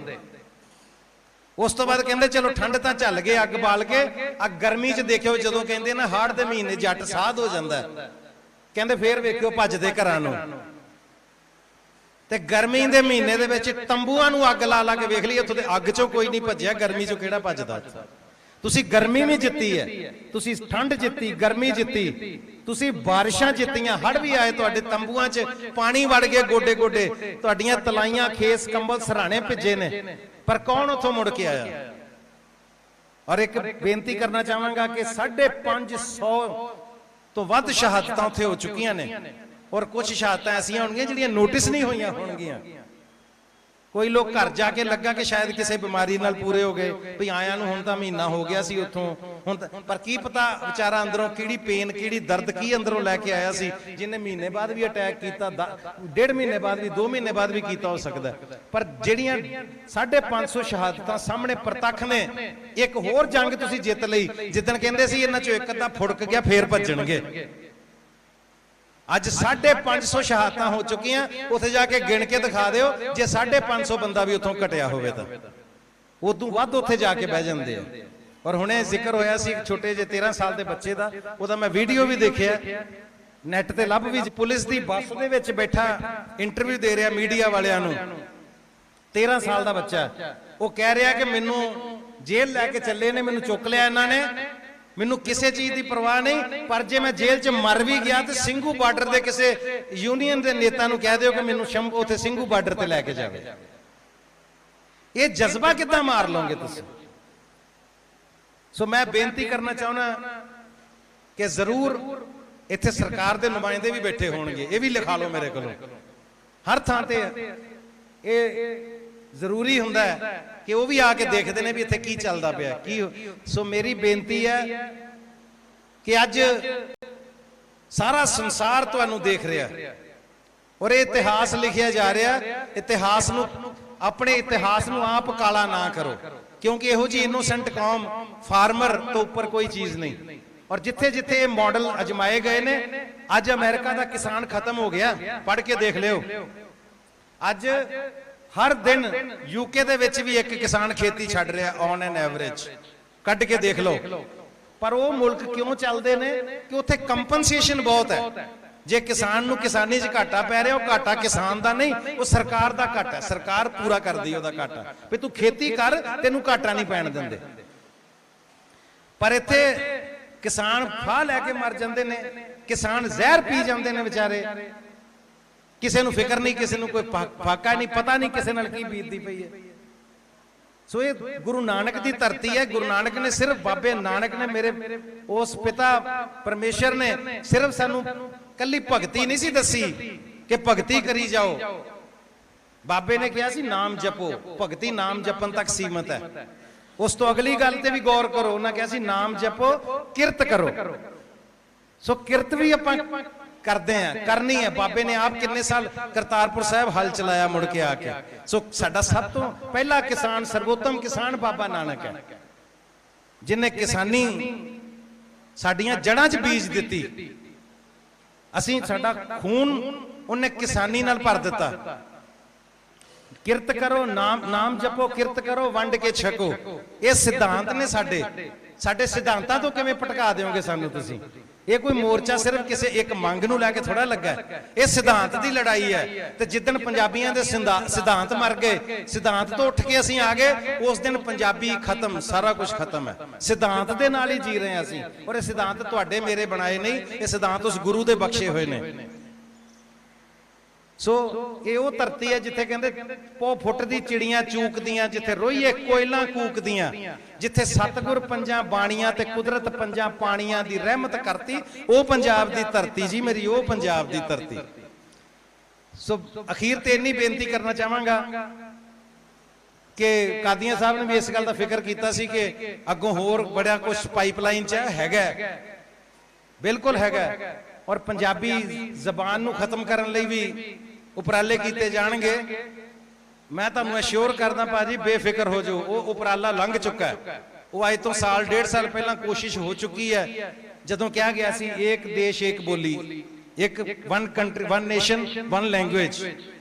ਉਸ ਤੋਂ ਬਾਅਦ ਕਹਿੰਦੇ ਚਲੋ ਠੰਡ ਤਾਂ ਝੱਲ ਗਏ, ਅੱਗ ਬਾਲ ਕੇ। ਆ ਗਰਮੀ 'ਚ ਦੇਖਿਓ, ਜਦੋਂ ਕਹਿੰਦੇ ਨਾ ਹਾੜ ਦੇ ਮਹੀਨੇ ਜੱਟ ਸਾਧ ਹੋ ਜਾਂਦਾ, ਕਹਿੰਦੇ ਫੇਰ ਵੇਖਿਓ ਭੱਜਦੇ ਘਰਾਂ ਨੂੰ। ਤੇ ਗਰਮੀ ਦੇ ਮਹੀਨੇ ਦੇ ਵਿੱਚ ਤੰਬੂਆਂ ਨੂੰ ਅੱਗ ਲਾ ਲਾ ਕੇ ਵੇਖ ਲਈ, ਉੱਥੋਂ ਦੇ ਅੱਗ 'ਚੋਂ ਕੋਈ ਨਹੀਂ ਭੱਜਿਆ, ਗਰਮੀ 'ਚੋਂ ਕਿਹੜਾ ਭੱਜਦਾ। ਤੁਸੀਂ ਗਰਮੀ ਵੀ ਜਿੱਤੀ ਹੈ, ਤੁਸੀਂ ਠੰਡ ਜਿੱਤੀ, ਗਰਮੀ ਜਿੱਤੀ, ਤੁਸੀਂ ਬਾਰਿਸ਼ਾਂ ਜਿੱਤੀਆਂ, ਹੜ੍ਹ ਵੀ ਆਏ, ਤੁਹਾਡੇ ਤੰਬੂਆਂ 'ਚ ਪਾਣੀ ਵੜ ਗਏ ਗੋਡੇ ਗੋਡੇ, ਤੁਹਾਡੀਆਂ ਤਲਾਈਆਂ, ਖੇਸ, ਕੰਬਲ, ਸਰਾਣੇ ਭਿੱਜੇ ਨੇ, ਪਰ ਕੌਣ ਉੱਥੋਂ ਮੁੜ ਕੇ ਆਇਆ। ਔਰ ਇੱਕ ਬੇਨਤੀ ਕਰਨਾ ਚਾਹਾਂਗਾ ਕਿ 550 ਤੋਂ ਵੱਧ ਸ਼ਹਾਦਤਾਂ ਉੱਥੇ ਹੋ ਚੁੱਕੀਆਂ ਨੇ, ਔਰ ਕੁਝ ਸ਼ਹਾਦਤਾਂ ਐਸੀਆਂ ਹੋਣਗੀਆਂ ਜਿਹੜੀਆਂ ਨੋਟਿਸ ਨਹੀਂ ਹੋਈਆਂ ਹੋਣਗੀਆਂ। ਕੋਈ ਲੋਕ ਘਰ ਜਾ ਕੇ ਲੱਗਾ ਕਿ ਸ਼ਾਇਦ ਕਿਸੇ ਬਿਮਾਰੀ ਨਾਲ ਪੂਰੇ ਹੋ ਗਏ, ਵੀ ਆਇਆਂ ਨੂੰ ਹੁਣ ਤਾਂ ਮਹੀਨਾ ਹੋ ਗਿਆ ਸੀ ਉੱਥੋਂ, ਹੁਣ ਪਰ ਕੀ ਪਤਾ ਵਿਚਾਰਾ ਅੰਦਰੋਂ ਕਿਹੜੀ ਪੇਨ, ਕਿਹੜੀ ਦਰਦ, ਕੀ ਅੰਦਰੋਂ ਲੈ ਕੇ ਆਇਆ ਸੀ, ਜਿਹਨੇ ਮਹੀਨੇ ਬਾਅਦ ਵੀ ਅਟੈਕ ਕੀਤਾ, 1.5 ਮਹੀਨੇ ਬਾਅਦ ਵੀ, 2 ਮਹੀਨੇ ਬਾਅਦ ਵੀ ਕੀਤਾ ਹੋ ਸਕਦਾ। ਪਰ ਜਿਹੜੀਆਂ 550 ਸ਼ਹਾਦਤਾਂ ਸਾਹਮਣੇ ਪ੍ਰਤੱਖ ਨੇ। ਇੱਕ ਹੋਰ ਜੰਗ ਤੁਸੀਂ ਜਿੱਤ ਲਈ, ਜਿੱਦਣ ਕਹਿੰਦੇ ਸੀ ਇਹਨਾਂ ਚੋਂ ਇੱਕ ਅੱਧਾ ਫੁੜਕ ਗਿਆ ਫੇਰ ਭੱਜਣਗੇ। ਅੱਜ 550 ਸ਼ਹਾਦਤਾਂ ਹੋ ਚੁੱਕੀਆਂ, ਉੱਥੇ ਜਾ ਕੇ ਗਿਣ ਕੇ ਦਿਖਾ ਦਿਓ ਜੇ 550 ਬੰਦਾ ਵੀ ਉੱਥੋਂ ਘਟਿਆ ਹੋਵੇ ਤਾਂ। ਉਦੋਂ ਵੱਧ ਉੱਥੇ ਜਾ ਕੇ ਬਹਿ ਜਾਂਦੇ ਆ। ਔਰ ਹੁਣੇ ਜ਼ਿਕਰ ਹੋਇਆ ਸੀ ਇੱਕ ਛੋਟੇ ਜਿਹੇ 13 ਸਾਲ ਦੇ ਬੱਚੇ ਦਾ, ਉਹਦਾ ਮੈਂ ਵੀਡੀਓ ਵੀ ਦੇਖਿਆ, ਨੈਟ ਤੇ ਲੱਭ ਵੀ, ਪੁਲਿਸ ਦੀ ਬੱਸ ਦੇ ਵਿੱਚ ਬੈਠਾ ਇੰਟਰਵਿਊ ਦੇ ਰਿਹਾ ਮੀਡੀਆ ਵਾਲਿਆਂ ਨੂੰ। 13 ਸਾਲ ਦਾ ਬੱਚਾ, ਉਹ ਕਹਿ ਰਿਹਾ ਕਿ ਮੈਨੂੰ ਜੇਲ੍ਹ ਲੈ ਕੇ ਚੱਲੇ ਨੇ, ਮੈਨੂੰ ਚੁੱਕ ਲਿਆ ਇਹਨਾਂ ਨੇ, ਮੈਨੂੰ ਕਿਸੇ ਚੀਜ਼ ਦੀ ਪਰਵਾਹ ਨਹੀਂ, ਪਰ ਜੇ ਮੈਂ ਜੇਲ੍ਹ 'ਚ ਮਰ ਵੀ ਗਿਆ ਤੇ ਸਿੰਘੂ ਬਾਰਡਰ ਦੇ ਕਿਸੇ ਯੂਨੀਅਨ ਦੇ ਨੇਤਾ ਨੂੰ ਕਹਿ ਦਿਓ ਕਿ ਮੈਨੂੰ ਉੱਥੇ ਸਿੰਘੂ ਬਾਰਡਰ ਤੇ ਲੈ ਕੇ ਜਾਵੇ। ਇਹ ਜਜ਼ਬਾ ਕਿੱਦਾਂ ਮਾਰ ਲਓਗੇ ਤੁਸੀਂ? ਸੋ ਮੈਂ ਬੇਨਤੀ ਕਰਨਾ ਚਾਹੁੰਦਾ ਕਿ ਜ਼ਰੂਰ ਇੱਥੇ ਸਰਕਾਰ ਦੇ ਨੁਮਾਇੰਦੇ ਵੀ ਬੈਠੇ ਹੋਣਗੇ, ਇਹ ਵੀ ਲਿਖਾ ਲਓ ਮੇਰੇ ਕੋਲੋਂ, ਹਰ ਥਾਂ ਤੇ ਇਹ ਜ਼ਰੂਰੀ ਹੁੰਦਾ ਹੈ ਕਿ ਉਹ ਵੀ ਆ ਕੇ ਦੇਖਦੇ ਨੇ ਵੀ ਇੱਥੇ ਕੀ ਚੱਲਦਾ ਪਿਆ, ਕੀ। ਸੋ ਮੇਰੀ ਬੇਨਤੀ ਹੈ ਕਿ ਅੱਜ ਸਾਰਾ ਸੰਸਾਰ ਤੁਹਾਨੂੰ ਦੇਖ ਰਿਹਾ, ਔਰ ਇਹ ਇਤਿਹਾਸ ਲਿਖਿਆ ਜਾ ਰਿਹਾ। ਇਤਿਹਾਸ ਨੂੰ, ਆਪਣੇ ਇਤਿਹਾਸ ਨੂੰ ਆਪ ਕਾਲਾ ਨਾ ਕਰੋ, ਕਿਉਂਕਿ ਇਹੋ ਜਿਹੀ ਇਨੋਸੈਂਟ ਕੌਮ, ਫਾਰਮਰ ਤੋਂ ਉੱਪਰ ਕੋਈ ਚੀਜ਼ ਨਹੀਂ। ਔਰ ਜਿੱਥੇ ਜਿੱਥੇ ਇਹ ਮਾਡਲ ਅਜਮਾਏ ਗਏ ਨੇ, ਅੱਜ ਅਮਰੀਕਾ ਦਾ ਕਿਸਾਨ ਖਤਮ ਹੋ ਗਿਆ, ਪੜ੍ਹ ਕੇ ਦੇਖ ਲਿਓ। ਅੱਜ ਹਰ ਦਿਨ ਯੂਕੇ ਦੇ ਵਿੱਚ ਵੀ ਇੱਕ ਕਿਸਾਨ ਖੇਤੀ ਛੱਡ ਰਿਹਾ, ਔਨ ਐਨ ਐਵਰੇਜ, ਕੱਢ ਕੇ ਦੇਖ ਲਓ। ਪਰ ਉਹ ਮੁਲਕ ਕਿਉਂ ਚੱਲਦੇ ਨੇ ਕਿ ਉੱਥੇ ਕੰਪਨਸੇਸ਼ਨ ਬਹੁਤ ਹੈ। ਜੇ ਕਿਸਾਨ ਨੂੰ ਕਿਸਾਨੀ 'ਚ ਘਾਟਾ ਪੈ ਰਿਹਾ, ਉਹ ਘਾਟਾ ਕਿਸਾਨ ਦਾ ਨਹੀਂ, ਉਹ ਸਰਕਾਰ ਦਾ ਘਾਟਾ, ਸਰਕਾਰ ਪੂਰਾ ਕਰਦੀ ਉਹਦਾ ਘਾਟਾ, ਵੀ ਤੂੰ ਖੇਤੀ ਕਰ, ਤੈਨੂੰ ਘਾਟਾ ਨਹੀਂ ਪੈਣ ਦਿੰਦੇ। ਪਰ ਇੱਥੇ ਕਿਸਾਨ ਫਾਹ ਲੈ ਕੇ ਮਰ ਜਾਂਦੇ ਨੇ, ਕਿਸਾਨ ਜ਼ਹਿਰ ਪੀ ਜਾਂਦੇ ਨੇ ਵਿਚਾਰੇ, ਕਿਸੇ ਨੂੰ ਫਿਕਰ ਨਹੀਂ, ਕਿਸੇ ਨੂੰ ਕੋਈ ਫਾਕਾ ਨਹੀਂ, ਪਤਾ ਨਹੀਂ ਕਿਸੇ ਨਾਲ ਕੀ ਬੀਤਦੀ ਪਈ ਹੈ। ਸੋ ਇਹ ਗੁਰੂ ਨਾਨਕ ਦੀ ਧਰਤੀ ਹੈ। ਗੁਰੂ ਨਾਨਕ ਨੇ ਸਿਰਫ, ਬਾਬੇ ਨਾਨਕ ਨੇ, ਮੇਰੇ ਉਸ ਪਿਤਾ ਪਰਮੇਸ਼ਰ ਨੇ ਸਿਰਫ ਸਾਨੂੰ ਕੱਲੀ ਭਗਤੀ ਨਹੀਂ ਸੀ ਦੱਸੀ ਕਿ ਭਗਤੀ ਕਰੀ ਜਾਓ। ਬਾਬੇ ਨੇ ਕਿਹਾ ਸੀ ਨਾਮ ਜਪੋ, ਭਗਤੀ ਨਾਮ ਜਪਣ ਤੱਕ ਸੀਮਤ ਹੈ। ਉਸ ਤੋਂ ਅਗਲੀ ਗੱਲ ਤੇ ਵੀ ਗੌਰ ਕਰੋ, ਉਹਨਾਂ ਕਿਹਾ ਸੀ ਨਾਮ ਜਪੋ, ਕਿਰਤ ਕਰੋ। ਸੋ ਕਿਰਤ ਵੀ ਆਪਾਂ ਕਰਦੇ ਆ, ਕਰਨੀ ਹੈ। ਬਾਬੇ ਨੇ ਆਪ ਕਿੰਨੇ ਸਾਲ ਕਰਤਾਰਪੁਰ ਸਾਹਿਬ ਹਲ ਚਲਾਇਆ ਮੁੜ ਕੇ ਆ ਕੇ। ਸੋ ਸਾਡਾ ਸਭ ਤੋਂ ਪਹਿਲਾ ਕਿਸਾਨ, ਸਰਵੋਤਮ ਕਿਸਾਨ ਬਾਬਾ ਨਾਨਕ ਹੈ, ਜਿਨੇ ਕਿਸਾਨੀ ਸਾਡੀਆਂ ਜੜ੍ਹਾਂ 'ਚ ਬੀਜ ਦਿੱਤੀ। ਅਸੀਂ, ਸਾਡਾ ਖੂਨ ਉਹਨੇ ਕਿਸਾਨੀ ਨਾਲ ਭਰ ਦਿੱਤਾ। ਕਿਰਤ ਕਰੋ, ਨਾਮ ਜਪੋ, ਕਿਰਤ ਕਰੋ, ਵੰਡ ਕੇ ਛਕੋ। ਇਹ ਸਿਧਾਂਤ ਨੇ ਸਾਡੇ। ਸਾਡੇ ਸਿਧਾਂਤਾਂ ਤੋਂ ਕਿਵੇਂ ਭਟਕਾ ਦਿਓਗੇ ਸਾਨੂੰ ਤੁਸੀਂ? ਇਹ ਕੋਈ ਮੋਰਚਾ ਸਿਰਫ ਕਿਸੇ ਇੱਕ ਮੰਗ ਨੂੰ ਲੈ ਕੇ ਥੋੜਾ ਲੱਗਾ, ਇਹ ਸਿਧਾਂਤ ਦੀ ਲੜਾਈ ਹੈ। ਤੇ ਜਿੱਦਣ ਪੰਜਾਬੀਆਂ ਦੇ ਸਿਧਾਂਤ ਮਰ ਗਏ, ਸਿਧਾਂਤ ਤੋਂ ਉੱਠ ਕੇ ਅਸੀਂ ਆ ਗਏ, ਉਸ ਦਿਨ ਪੰਜਾਬੀ ਖਤਮ, ਸਾਰਾ ਕੁਝ ਖਤਮ ਹੈ। ਸਿਧਾਂਤ ਦੇ ਨਾਲ ਹੀ ਜੀ ਰਹੇ ਹਾਂ ਅਸੀਂ, ਔਰ ਇਹ ਸਿਧਾਂਤ ਤੁਹਾਡੇ ਮੇਰੇ ਬਣਾਏ ਨਹੀਂ, ਇਹ ਸਿਧਾਂਤ ਉਸ ਗੁਰੂ ਦੇ ਬਖਸ਼ੇ ਹੋਏ ਨੇ। ਸੋ ਇਹ ਉਹ ਧਰਤੀ ਹੈ ਜਿੱਥੇ ਕਹਿੰਦੇ ਪੋ ਫੁੱਟਦੀ ਚਿੜੀਆਂ ਚੂਕਦੀਆਂ, ਜਿੱਥੇ ਰੋਈਏ ਕੋਇਲਾਂ ਕੂਕਦੀਆਂ, ਜਿੱਥੇ ਸਤਿਗੁਰ ਪੰਜਾਂ ਬਾਣੀਆਂ ਤੇ ਕੁਦਰਤ ਪੰਜਾਂ ਪਾਣੀਆਂ ਦੀ ਰਹਿਮਤ ਕਰਤੀ, ਉਹ ਪੰਜਾਬ ਦੀ ਧਰਤੀ ਜੀ ਮੇਰੀ, ਉਹ ਪੰਜਾਬ ਦੀ ਧਰਤੀ। ਸੋ ਅਖੀਰ ਤੇ ਇੰਨੀ ਬੇਨਤੀ ਕਰਨਾ ਚਾਹਾਂਗਾ ਕਿ ਕਾਦੀਆਂ ਸਾਹਿਬ ਨੇ ਵੀ ਇਸ ਗੱਲ ਦਾ ਫਿਕਰ ਕੀਤਾ ਸੀ ਕਿ ਅੱਗੋਂ ਹੋਰ ਬੜਾ ਕੁਝ ਪਾਈਪਲਾਈਨ 'ਚ ਹੈਗਾ, ਬਿਲਕੁਲ ਹੈਗਾ, ਔਰ ਪੰਜਾਬੀ ਜ਼ਬਾਨ ਨੂੰ ਖਤਮ ਕਰਨ ਲਈ ਵੀ ਉਪਰਾਲੇ ਕੀਤੇ ਜਾਣਗੇ। ਮੈਂ ਤੁਹਾਨੂੰ ਅਸ਼ੋਰ ਕਰਦਾ ਭਾਜੀ, ਬੇਫਿਕਰ ਹੋ ਜਾਓ, ਉਹ ਉਪਰਾਲਾ ਲੰਘ ਚੁੱਕਾ ਹੈ। ਉਹ ਅੱਜ ਤੋਂ ਸਾਲ ਡੇਢ ਸਾਲ ਪਹਿਲਾਂ ਕੋਸ਼ਿਸ਼ ਹੋ ਚੁੱਕੀ ਹੈ, ਜਦੋਂ ਕਿਹਾ ਗਿਆ ਸੀ ਇੱਕ ਦੇਸ਼ ਇੱਕ ਬੋਲੀ, ਇੱਕ one country one nation one language,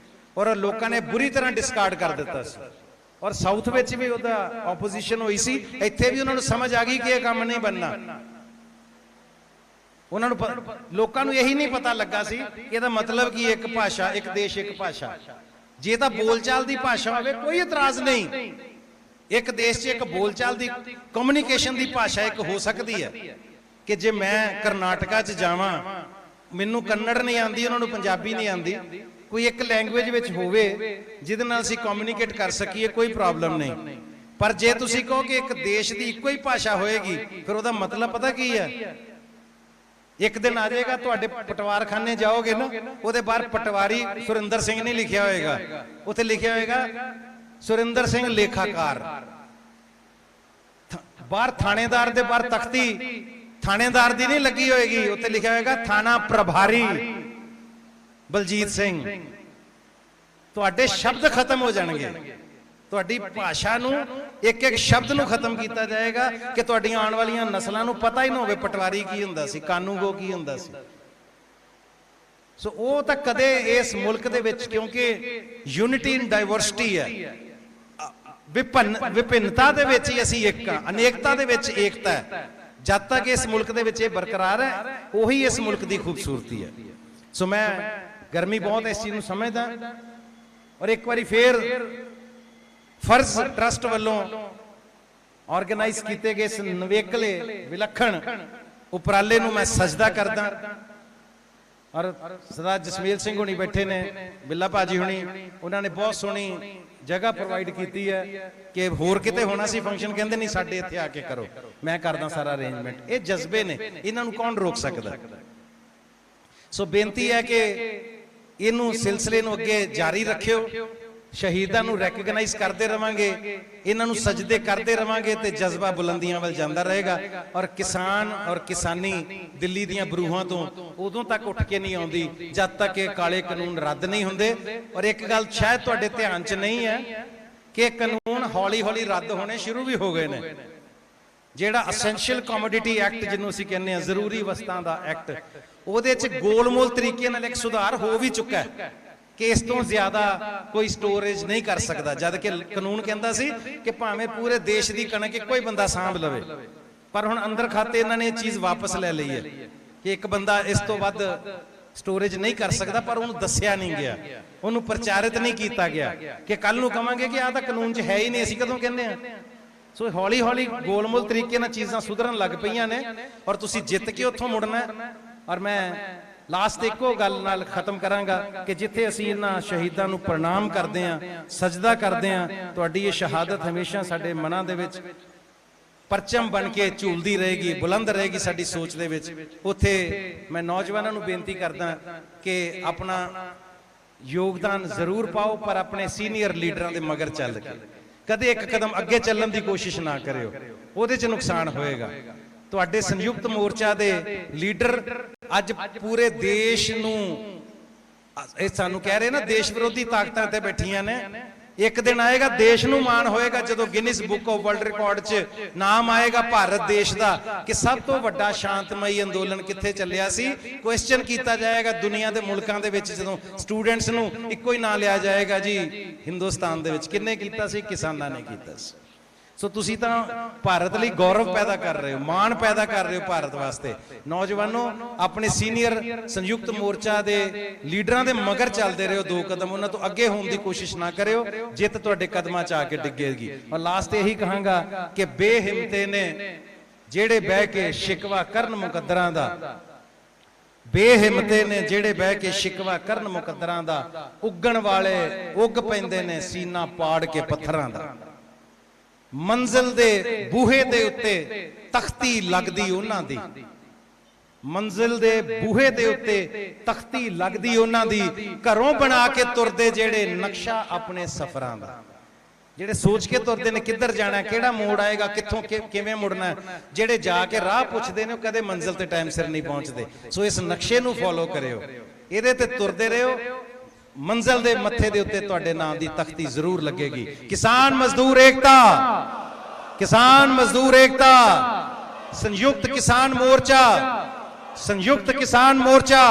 ਔਰ ਲੋਕਾਂ ਨੇ ਬੁਰੀ ਤਰ੍ਹਾਂ ਡਿਸਕਾਰਡ ਕਰ ਦਿੱਤਾ ਸੀ। ਔਰ ਸਾਊਥ ਵਿੱਚ ਵੀ ਉਹਦਾ ਆਪੋਜੀਸ਼ਨ ਹੋਈ ਸੀ, ਇੱਥੇ ਵੀ ਉਹਨਾਂ ਨੂੰ ਸਮਝ ਆ ਗਈ ਕਿ ਇਹ ਕੰਮ ਨਹੀਂ ਬਣਨਾ। ਉਹਨਾਂ ਨੂੰ ਲੋਕਾਂ ਨੂੰ ਇਹੀ ਨਹੀਂ ਪਤਾ ਲੱਗਾ ਸੀ ਕਿ ਇਹਦਾ ਮਤਲਬ ਕੀ, ਇੱਕ ਭਾਸ਼ਾ ਇੱਕ ਦੇਸ਼ ਇੱਕ ਭਾਸ਼ਾ। ਜੇ ਤਾਂ ਬੋਲਚਾਲ ਦੀ ਭਾਸ਼ਾ ਹੋਵੇ ਕੋਈ ਇਤਰਾਜ਼ ਨਹੀਂ, ਇੱਕ ਦੇਸ਼ 'ਚ ਇੱਕ ਬੋਲਚਾਲ ਦੀ ਕਮਿਊਨੀਕੇਸ਼ਨ ਦੀ ਭਾਸ਼ਾ ਇੱਕ ਹੋ ਸਕਦੀ ਹੈ। ਕਿ ਜੇ ਮੈਂ ਕਰਨਾਟਕਾ 'ਚ ਜਾਵਾਂ, ਮੈਨੂੰ ਕੰਨੜ ਨਹੀਂ ਆਉਂਦੀ, ਉਹਨਾਂ ਨੂੰ ਪੰਜਾਬੀ ਨਹੀਂ ਆਉਂਦੀ, ਕੋਈ ਇੱਕ ਲੈਂਗੁਏਜ ਵਿੱਚ ਹੋਵੇ ਜਿਹਦੇ ਨਾਲ ਅਸੀਂ ਕਮਿਊਨੀਕੇਟ ਕਰ ਸਕੀਏ, ਕੋਈ ਪ੍ਰੋਬਲਮ ਨਹੀਂ। ਪਰ ਜੇ ਤੁਸੀਂ ਕਹੋ ਕਿ ਇੱਕ ਦੇਸ਼ ਦੀ ਇੱਕੋ ਹੀ ਭਾਸ਼ਾ ਹੋਏਗੀ, ਫਿਰ ਉਹਦਾ ਮਤਲਬ ਪਤਾ ਕੀ ਹੈ? ਇੱਕ ਦਿਨ ਆ ਜਾਏਗਾ, ਤੁਹਾਡੇ ਪਟਵਾਰਖਾਨੇ ਜਾਓਗੇ ਨਾ, ਉਹਦੇ ਬਾਹਰ ਪਟਵਾਰੀ ਸੁਰਿੰਦਰ ਸਿੰਘ ਨਹੀਂ ਲਿਖਿਆ ਹੋਏਗਾ, ਉੱਥੇ ਲਿਖਿਆ ਹੋਏਗਾ ਸੁਰਿੰਦਰ ਸਿੰਘ ਲੇਖਾਕਾਰ। ਬਾਹਰ ਥਾਣੇਦਾਰ ਦੇ ਬਾਹਰ ਤਖਤੀ ਥਾਣੇਦਾਰ ਦੀ ਨਹੀਂ ਲੱਗੀ ਹੋਏਗੀ, ਉੱਥੇ ਲਿਖਿਆ ਹੋਏਗਾ ਥਾਣਾ ਪ੍ਰਭਾਰੀ ਬਲਜੀਤ ਸਿੰਘ। ਤੁਹਾਡੇ ਸ਼ਬਦ ਖਤਮ ਹੋ ਜਾਣਗੇ, ਤੁਹਾਡੀ ਭਾਸ਼ਾ ਨੂੰ ਇੱਕ ਇੱਕ ਸ਼ਬਦ ਨੂੰ ਖਤਮ ਕੀਤਾ ਜਾਏਗਾ ਕਿ ਤੁਹਾਡੀਆਂ ਆਉਣ ਵਾਲੀਆਂ ਨਸਲਾਂ ਨੂੰ ਪਤਾ ਹੀ ਨਾ ਹੋਵੇ ਪਟਵਾਰੀ ਕੀ ਹੁੰਦਾ ਸੀ, ਕਾਨੂੰਗੋ ਕੀ ਹੁੰਦਾ ਸੀ। ਸੋ ਉਹ ਤਾਂ ਕਦੇ ਇਸ ਮੁਲਕ ਦੇ ਵਿੱਚ, ਕਿਉਂਕਿ ਯੂਨਿਟੀ ਇਨ ਡਾਈਵਰਸਿਟੀ ਹੈ, ਵਿਭਿੰਨਤਾ ਦੇ ਵਿੱਚ ਹੀ ਅਸੀਂ ਇੱਕ ਹਾਂ, ਅਨੇਕਤਾ ਦੇ ਵਿੱਚ ਏਕਤਾ ਹੈ। ਜਦ ਤੱਕ ਇਸ ਮੁਲਕ ਦੇ ਵਿੱਚ ਇਹ ਬਰਕਰਾਰ ਹੈ, ਉਹੀ ਇਸ ਮੁਲਕ ਦੀ ਖੂਬਸੂਰਤੀ ਹੈ। ਸੋ ਮੈਂ ਗਰਮੀ ਬਹੁਤ ਇਸ ਚੀਜ਼ ਨੂੰ ਸਮਝਦਾ, ਔਰ ਇੱਕ ਵਾਰੀ ਫੇਰ ਫਰਜ਼ ਟਰਸਟ ਵੱਲੋਂ ਆਰਗੇਨਾਈਜ਼ ਕੀਤੇ ਗਏ ਇਸ ਨਵੇਕਲੇ ਵਿਲੱਖਣ ਉਪਰਾਲੇ ਨੂੰ ਮੈਂ ਸਜਦਾ ਕਰਦਾ। ਔਰ ਸਰਦਾਰ ਜਸਮੇਲ ਸਿੰਘ ਹੁਣੀ ਬੈਠੇ ਨੇ, ਬਿੱਲਾ ਭਾਜੀ ਹੁਣੀ, ਉਹਨਾਂ ਨੇ ਬਹੁਤ ਸੋਹਣੀ ਜਗ੍ਹਾ ਪ੍ਰੋਵਾਈਡ ਕੀਤੀ ਹੈ ਕਿ ਹੋਰ ਕਿਤੇ ਹੋਣਾ ਸੀ ਫੰਕਸ਼ਨ, ਕਹਿੰਦੇ ਨਹੀਂ ਸਾਡੇ ਇੱਥੇ ਆ ਕੇ ਕਰੋ, ਮੈਂ ਕਰਦਾ ਸਾਰਾ ਅਰੇਂਜਮੈਂਟ। ਇਹ ਜਜ਼ਬੇ ਨੇ, ਇਹਨਾਂ ਨੂੰ ਕੌਣ ਰੋਕ ਸਕਦਾ? ਸੋ ਬੇਨਤੀ ਹੈ ਕਿ ਇਹਨੂੰ ਸਿਲਸਿਲੇ ਨੂੰ ਅੱਗੇ ਜਾਰੀ ਰੱਖਿਓ, ਸ਼ਹੀਦਾਂ ਨੂੰ ਰੈਕਗਨਾਈਜ਼ ਕਰਦੇ ਰਵਾਂਗੇ, ਇਹਨਾਂ ਨੂੰ ਸਜਦੇ ਕਰਦੇ ਰਵਾਂਗੇ ਤੇ ਜਜ਼ਬਾ ਬੁਲੰਦੀਆਂ ਵੱਲ ਜਾਂਦਾ ਰਹੇਗਾ। ਔਰ ਕਿਸਾਨ ਔਰ ਕਿਸਾਨੀ ਦਿੱਲੀ ਦੀਆਂ ਬਰੂਹਾਂ ਤੋਂ ਉਦੋਂ ਤੱਕ ਉੱਠ ਕੇ ਨਹੀਂ ਆਉਂਦੀ ਜਦ ਤੱਕ ਇਹ ਕਾਲੇ ਕਾਨੂੰਨ ਰੱਦ ਨਹੀਂ ਹੁੰਦੇ। ਔਰ ਇੱਕ ਗੱਲ ਸ਼ਾਇਦ ਤੁਹਾਡੇ ਧਿਆਨ 'ਚ ਨਹੀਂ ਹੈ ਕਿ ਕਾਨੂੰਨ ਹੌਲੀ ਹੌਲੀ ਰੱਦ ਹੋਣੇ ਸ਼ੁਰੂ ਵੀ ਹੋ ਗਏ ਨੇ। ਜਿਹੜਾ ਅਸੈਂਸ਼ੀਅਲ ਕਮੋਡਿਟੀ ਐਕਟ ਜਿਹਨੂੰ ਅਸੀਂ ਕਹਿੰਦੇ ਆ, ਜ਼ਰੂਰੀ ਵਸਤਾਂ ਦਾ ਐਕਟ, ਉਹਦੇ 'ਚ ਗੋਲਮੋਲ ਤਰੀਕੇ ਨਾਲ ਇੱਕ ਸੁਧਾਰ ਹੋ ਵੀ ਚੁੱਕਾ ਹੈ ਕਿ ਇਸ ਤੋਂ ਜ਼ਿਆਦਾ ਕੋਈ ਸਟੋਰੇਜ ਨਹੀਂ ਕਰ ਸਕਦਾ। ਜਦ ਕਿ ਕਾਨੂੰਨ ਕਹਿੰਦਾ ਸੀ ਕਿ ਭਾਵੇਂ ਪੂਰੇ ਦੇਸ਼ ਦੀ ਕਣਕ ਇੱਕੋ ਹੀ ਬੰਦਾ ਸਾਂਭ ਲਵੇ, ਪਰ ਹੁਣ ਅੰਦਰ ਖਾਤੇ ਇਹਨਾਂ ਨੇ ਇਹ ਚੀਜ਼ ਵਾਪਸ ਲੈ ਲਈ ਹੈ ਕਿ ਇੱਕ ਬੰਦਾ ਇਸ ਤੋਂ ਵੱਧ ਸਟੋਰੇਜ ਨਹੀਂ ਕਰ ਸਕਦਾ। ਪਰ ਉਹਨੂੰ ਦੱਸਿਆ ਨਹੀਂ ਗਿਆ, ਉਹਨੂੰ ਪ੍ਰਚਾਰਿਤ ਨਹੀਂ ਕੀਤਾ ਗਿਆ ਕਿ ਕੱਲ ਨੂੰ ਕਵਾਂਗੇ ਕਿ ਆਹ ਤਾਂ ਕਾਨੂੰਨ 'ਚ ਹੈ ਹੀ ਨਹੀਂ, ਅਸੀਂ ਕਦੋਂ ਕਹਿੰਦੇ ਆ। ਸੋ ਹੌਲੀ ਹੌਲੀ ਗੋਲਮੋਲ ਤਰੀਕੇ ਨਾਲ ਚੀਜ਼ਾਂ ਸੁਧਰਨ ਲੱਗ ਪਈਆਂ ਨੇ, ਔਰ ਤੁਸੀਂ ਜਿੱਤ ਕੇ ਉੱਥੋਂ ਮੁੜਨਾ। ਔਰ ਮੈਂ ਲਾਸਟ ਇੱਕੋ ਗੱਲ ਨਾਲ ਖਤਮ ਕਰਾਂਗਾ ਕਿ ਜਿੱਥੇ ਅਸੀਂ ਇਹਨਾਂ ਸ਼ਹੀਦਾਂ ਨੂੰ ਪ੍ਰਣਾਮ ਕਰਦੇ ਆਂ, ਸਜਦਾ ਕਰਦੇ ਆਂ, ਤੁਹਾਡੀ ਇਹ ਸ਼ਹਾਦਤ ਹਮੇਸ਼ਾ ਸਾਡੇ ਮਨਾਂ ਦੇ ਵਿੱਚ ਪਰਚਮ ਬਣ ਕੇ ਝੂਲਦੀ ਰਹੇਗੀ, ਬੁਲੰਦ ਰਹੇਗੀ ਸਾਡੀ ਸੋਚ ਦੇ ਵਿੱਚ। ਉੱਥੇ ਮੈਂ ਨੌਜਵਾਨਾਂ ਨੂੰ ਬੇਨਤੀ ਕਰਦਾ ਕਿ ਆਪਣਾ ਯੋਗਦਾਨ ਜ਼ਰੂਰ ਪਾਓ, ਪਰ ਆਪਣੇ ਸੀਨੀਅਰ ਲੀਡਰਾਂ ਦੇ ਮਗਰ ਚੱਲ ਕੇ ਕਦੇ ਇੱਕ ਕਦਮ ਅੱਗੇ ਚੱਲਣ ਦੀ ਕੋਸ਼ਿਸ਼ ਨਾ ਕਰਿਓ, ਉਹਦੇ 'ਚ ਨੁਕਸਾਨ ਹੋਏਗਾ। ਤੁਹਾਡੇ ਸੰਯੁਕਤ ਮੋਰਚਾ ਦੇ ਲੀਡਰ ਅੱਜ ਪੂਰੇ ਦੇਸ਼ ਨੂੰ, ਇਹ ਸਾਨੂੰ ਕਹਿ ਰਹੇ ਨਾ ਦੇਸ਼ ਵਿਰੋਧੀ ਤਾਕਤਾਂ ਤੇ ਬੈਠੀਆਂ ਨੇ, ਇੱਕ ਦਿਨ ਆਏਗਾ ਦੇਸ਼ ਨੂੰ ਮਾਣ ਹੋਏਗਾ ਜਦੋਂ Guinness book of world record 'ਚ ਨਾਮ ਆਏਗਾ ਭਾਰਤ ਦੇਸ਼ ਦਾ ਕਿ ਸਭ ਤੋਂ ਵੱਡਾ ਸ਼ਾਂਤਮਈ ਅੰਦੋਲਨ ਕਿੱਥੇ ਚੱਲਿਆ ਸੀ। ਕੁਐਸਚਨ ਕੀਤਾ ਜਾਏਗਾ ਦੁਨੀਆ ਦੇ ਮੁਲਕਾਂ ਦੇ ਵਿੱਚ, ਜਦੋਂ ਸਟੂਡੈਂਟਸ ਨੂੰ ਇੱਕੋ ਹੀ ਨਾਂ ਲਿਆ ਜਾਏਗਾ ਜੀ ਹਿੰਦੁਸਤਾਨ ਦੇ ਵਿੱਚ ਕਿੰਨੇ ਕੀਤਾ ਸੀ, ਕਿਸਾਨਾਂ ਨੇ ਕੀਤਾ ਸੀ। ਸੋ ਤੁਸੀਂ ਤਾਂ ਭਾਰਤ ਲਈ ਗੌਰਵ ਪੈਦਾ ਕਰ ਰਹੇ ਹੋ, ਮਾਣ ਪੈਦਾ ਕਰ ਰਹੇ ਹੋ ਭਾਰਤ ਵਾਸਤੇ। ਨੌਜਵਾਨੋ, ਆਪਣੇ ਸੀਨੀਅਰ ਸੰਯੁਕਤ ਮੋਰਚਾ ਦੇ ਲੀਡਰਾਂ ਦੇ ਮਗਰ ਚੱਲਦੇ ਰਹੋ, 2 ਕਦਮ ਉਹਨਾਂ ਤੋਂ ਅੱਗੇ ਹੋਣ ਦੀ ਕੋਸ਼ਿਸ਼ ਨਾ ਕਰਿਓ, ਜਿੱਤ ਤੁਹਾਡੇ ਕਦਮਾਂ 'ਚ ਆ ਕੇ ਡਿੱਗੇਗੀ। ਔਰ ਲਾਸਟ ਇਹੀ ਕਹਾਂਗਾ ਕਿ ਬੇਹਿੰਮਤੇ ਨੇ ਜਿਹੜੇ ਬਹਿ ਕੇ ਸ਼ਿਕਵਾ ਕਰਨ ਮੁਕੱਦਰਾਂ ਦਾ, ਬੇਹਿੰਮਤੇ ਨੇ ਜਿਹੜੇ ਬਹਿ ਕੇ ਸ਼ਿਕਵਾ ਕਰਨ ਮੁਕੱਦਰਾਂ ਦਾ, ਉੱਗਣ ਵਾਲੇ ਉੱਗ ਪੈਂਦੇ ਨੇ ਸੀਨਾ ਪਾੜ ਕੇ ਪੱਥਰਾਂ ਦਾ। ਮੰਜ਼ਿਲ ਦੇ ਬੂਹੇ ਦੇ ਉੱਤੇ ਤਖਤੀ ਲੱਗਦੀ ਉਹਨਾਂ ਦੀ, ਮੰਜ਼ਿਲ ਦੇ ਬੂਹੇ ਦੇ ਉੱਤੇ ਤਖਤੀ ਲੱਗਦੀ ਉਹਨਾਂ ਦੀ। ਘਰੋਂ ਬਣਾ ਕੇ ਤੁਰਦੇ ਜਿਹੜੇ ਨਕਸ਼ਾ ਆਪਣੇ ਸਫ਼ਰਾਂ ਦਾ, ਜਿਹੜੇ ਸੋਚ ਕੇ ਤੁਰਦੇ ਨੇ ਕਿੱਧਰ ਜਾਣਾ, ਕਿਹੜਾ ਮੋੜ ਆਏਗਾ, ਕਿੱਥੋਂ ਕਿਵੇਂ ਮੁੜਨਾ, ਜਿਹੜੇ ਜਾ ਕੇ ਰਾਹ ਪੁੱਛਦੇ ਨੇ ਉਹ ਕਦੇ ਮੰਜ਼ਿਲ ਤੇ ਟਾਈਮ ਸਿਰ ਨਹੀਂ ਪਹੁੰਚਦੇ। ਸੋ ਇਸ ਨਕਸ਼ੇ ਨੂੰ ਫੋਲੋ ਕਰਿਓ, ਇਹਦੇ ਤੇ ਤੁਰਦੇ ਰਹੋ, ਮੰਜ਼ਿਲ ਦੇ ਮੱਥੇ ਦੇ ਉੱਤੇ ਤੁਹਾਡੇ ਨਾਮ ਦੀ ਤਖਤੀ ਜ਼ਰੂਰ ਲੱਗੇਗੀ। ਕਿਸਾਨ ਮਜ਼ਦੂਰ ਏਕਤਾ, ਕਿਸਾਨ ਮਜ਼ਦੂਰ ਏਕਤਾ, ਸੰਯੁਕਤ ਕਿਸਾਨ ਮੋਰਚਾ, ਸੰਯੁਕਤ ਕਿਸਾਨ ਮੋਰਚਾ।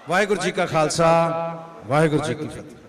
ਵਾਹਿਗੁਰੂ ਜੀ ਕਾ ਖਾਲਸਾ, ਵਾਹਿਗੁਰੂ ਜੀ ਕੀ ਫਤਿਹ।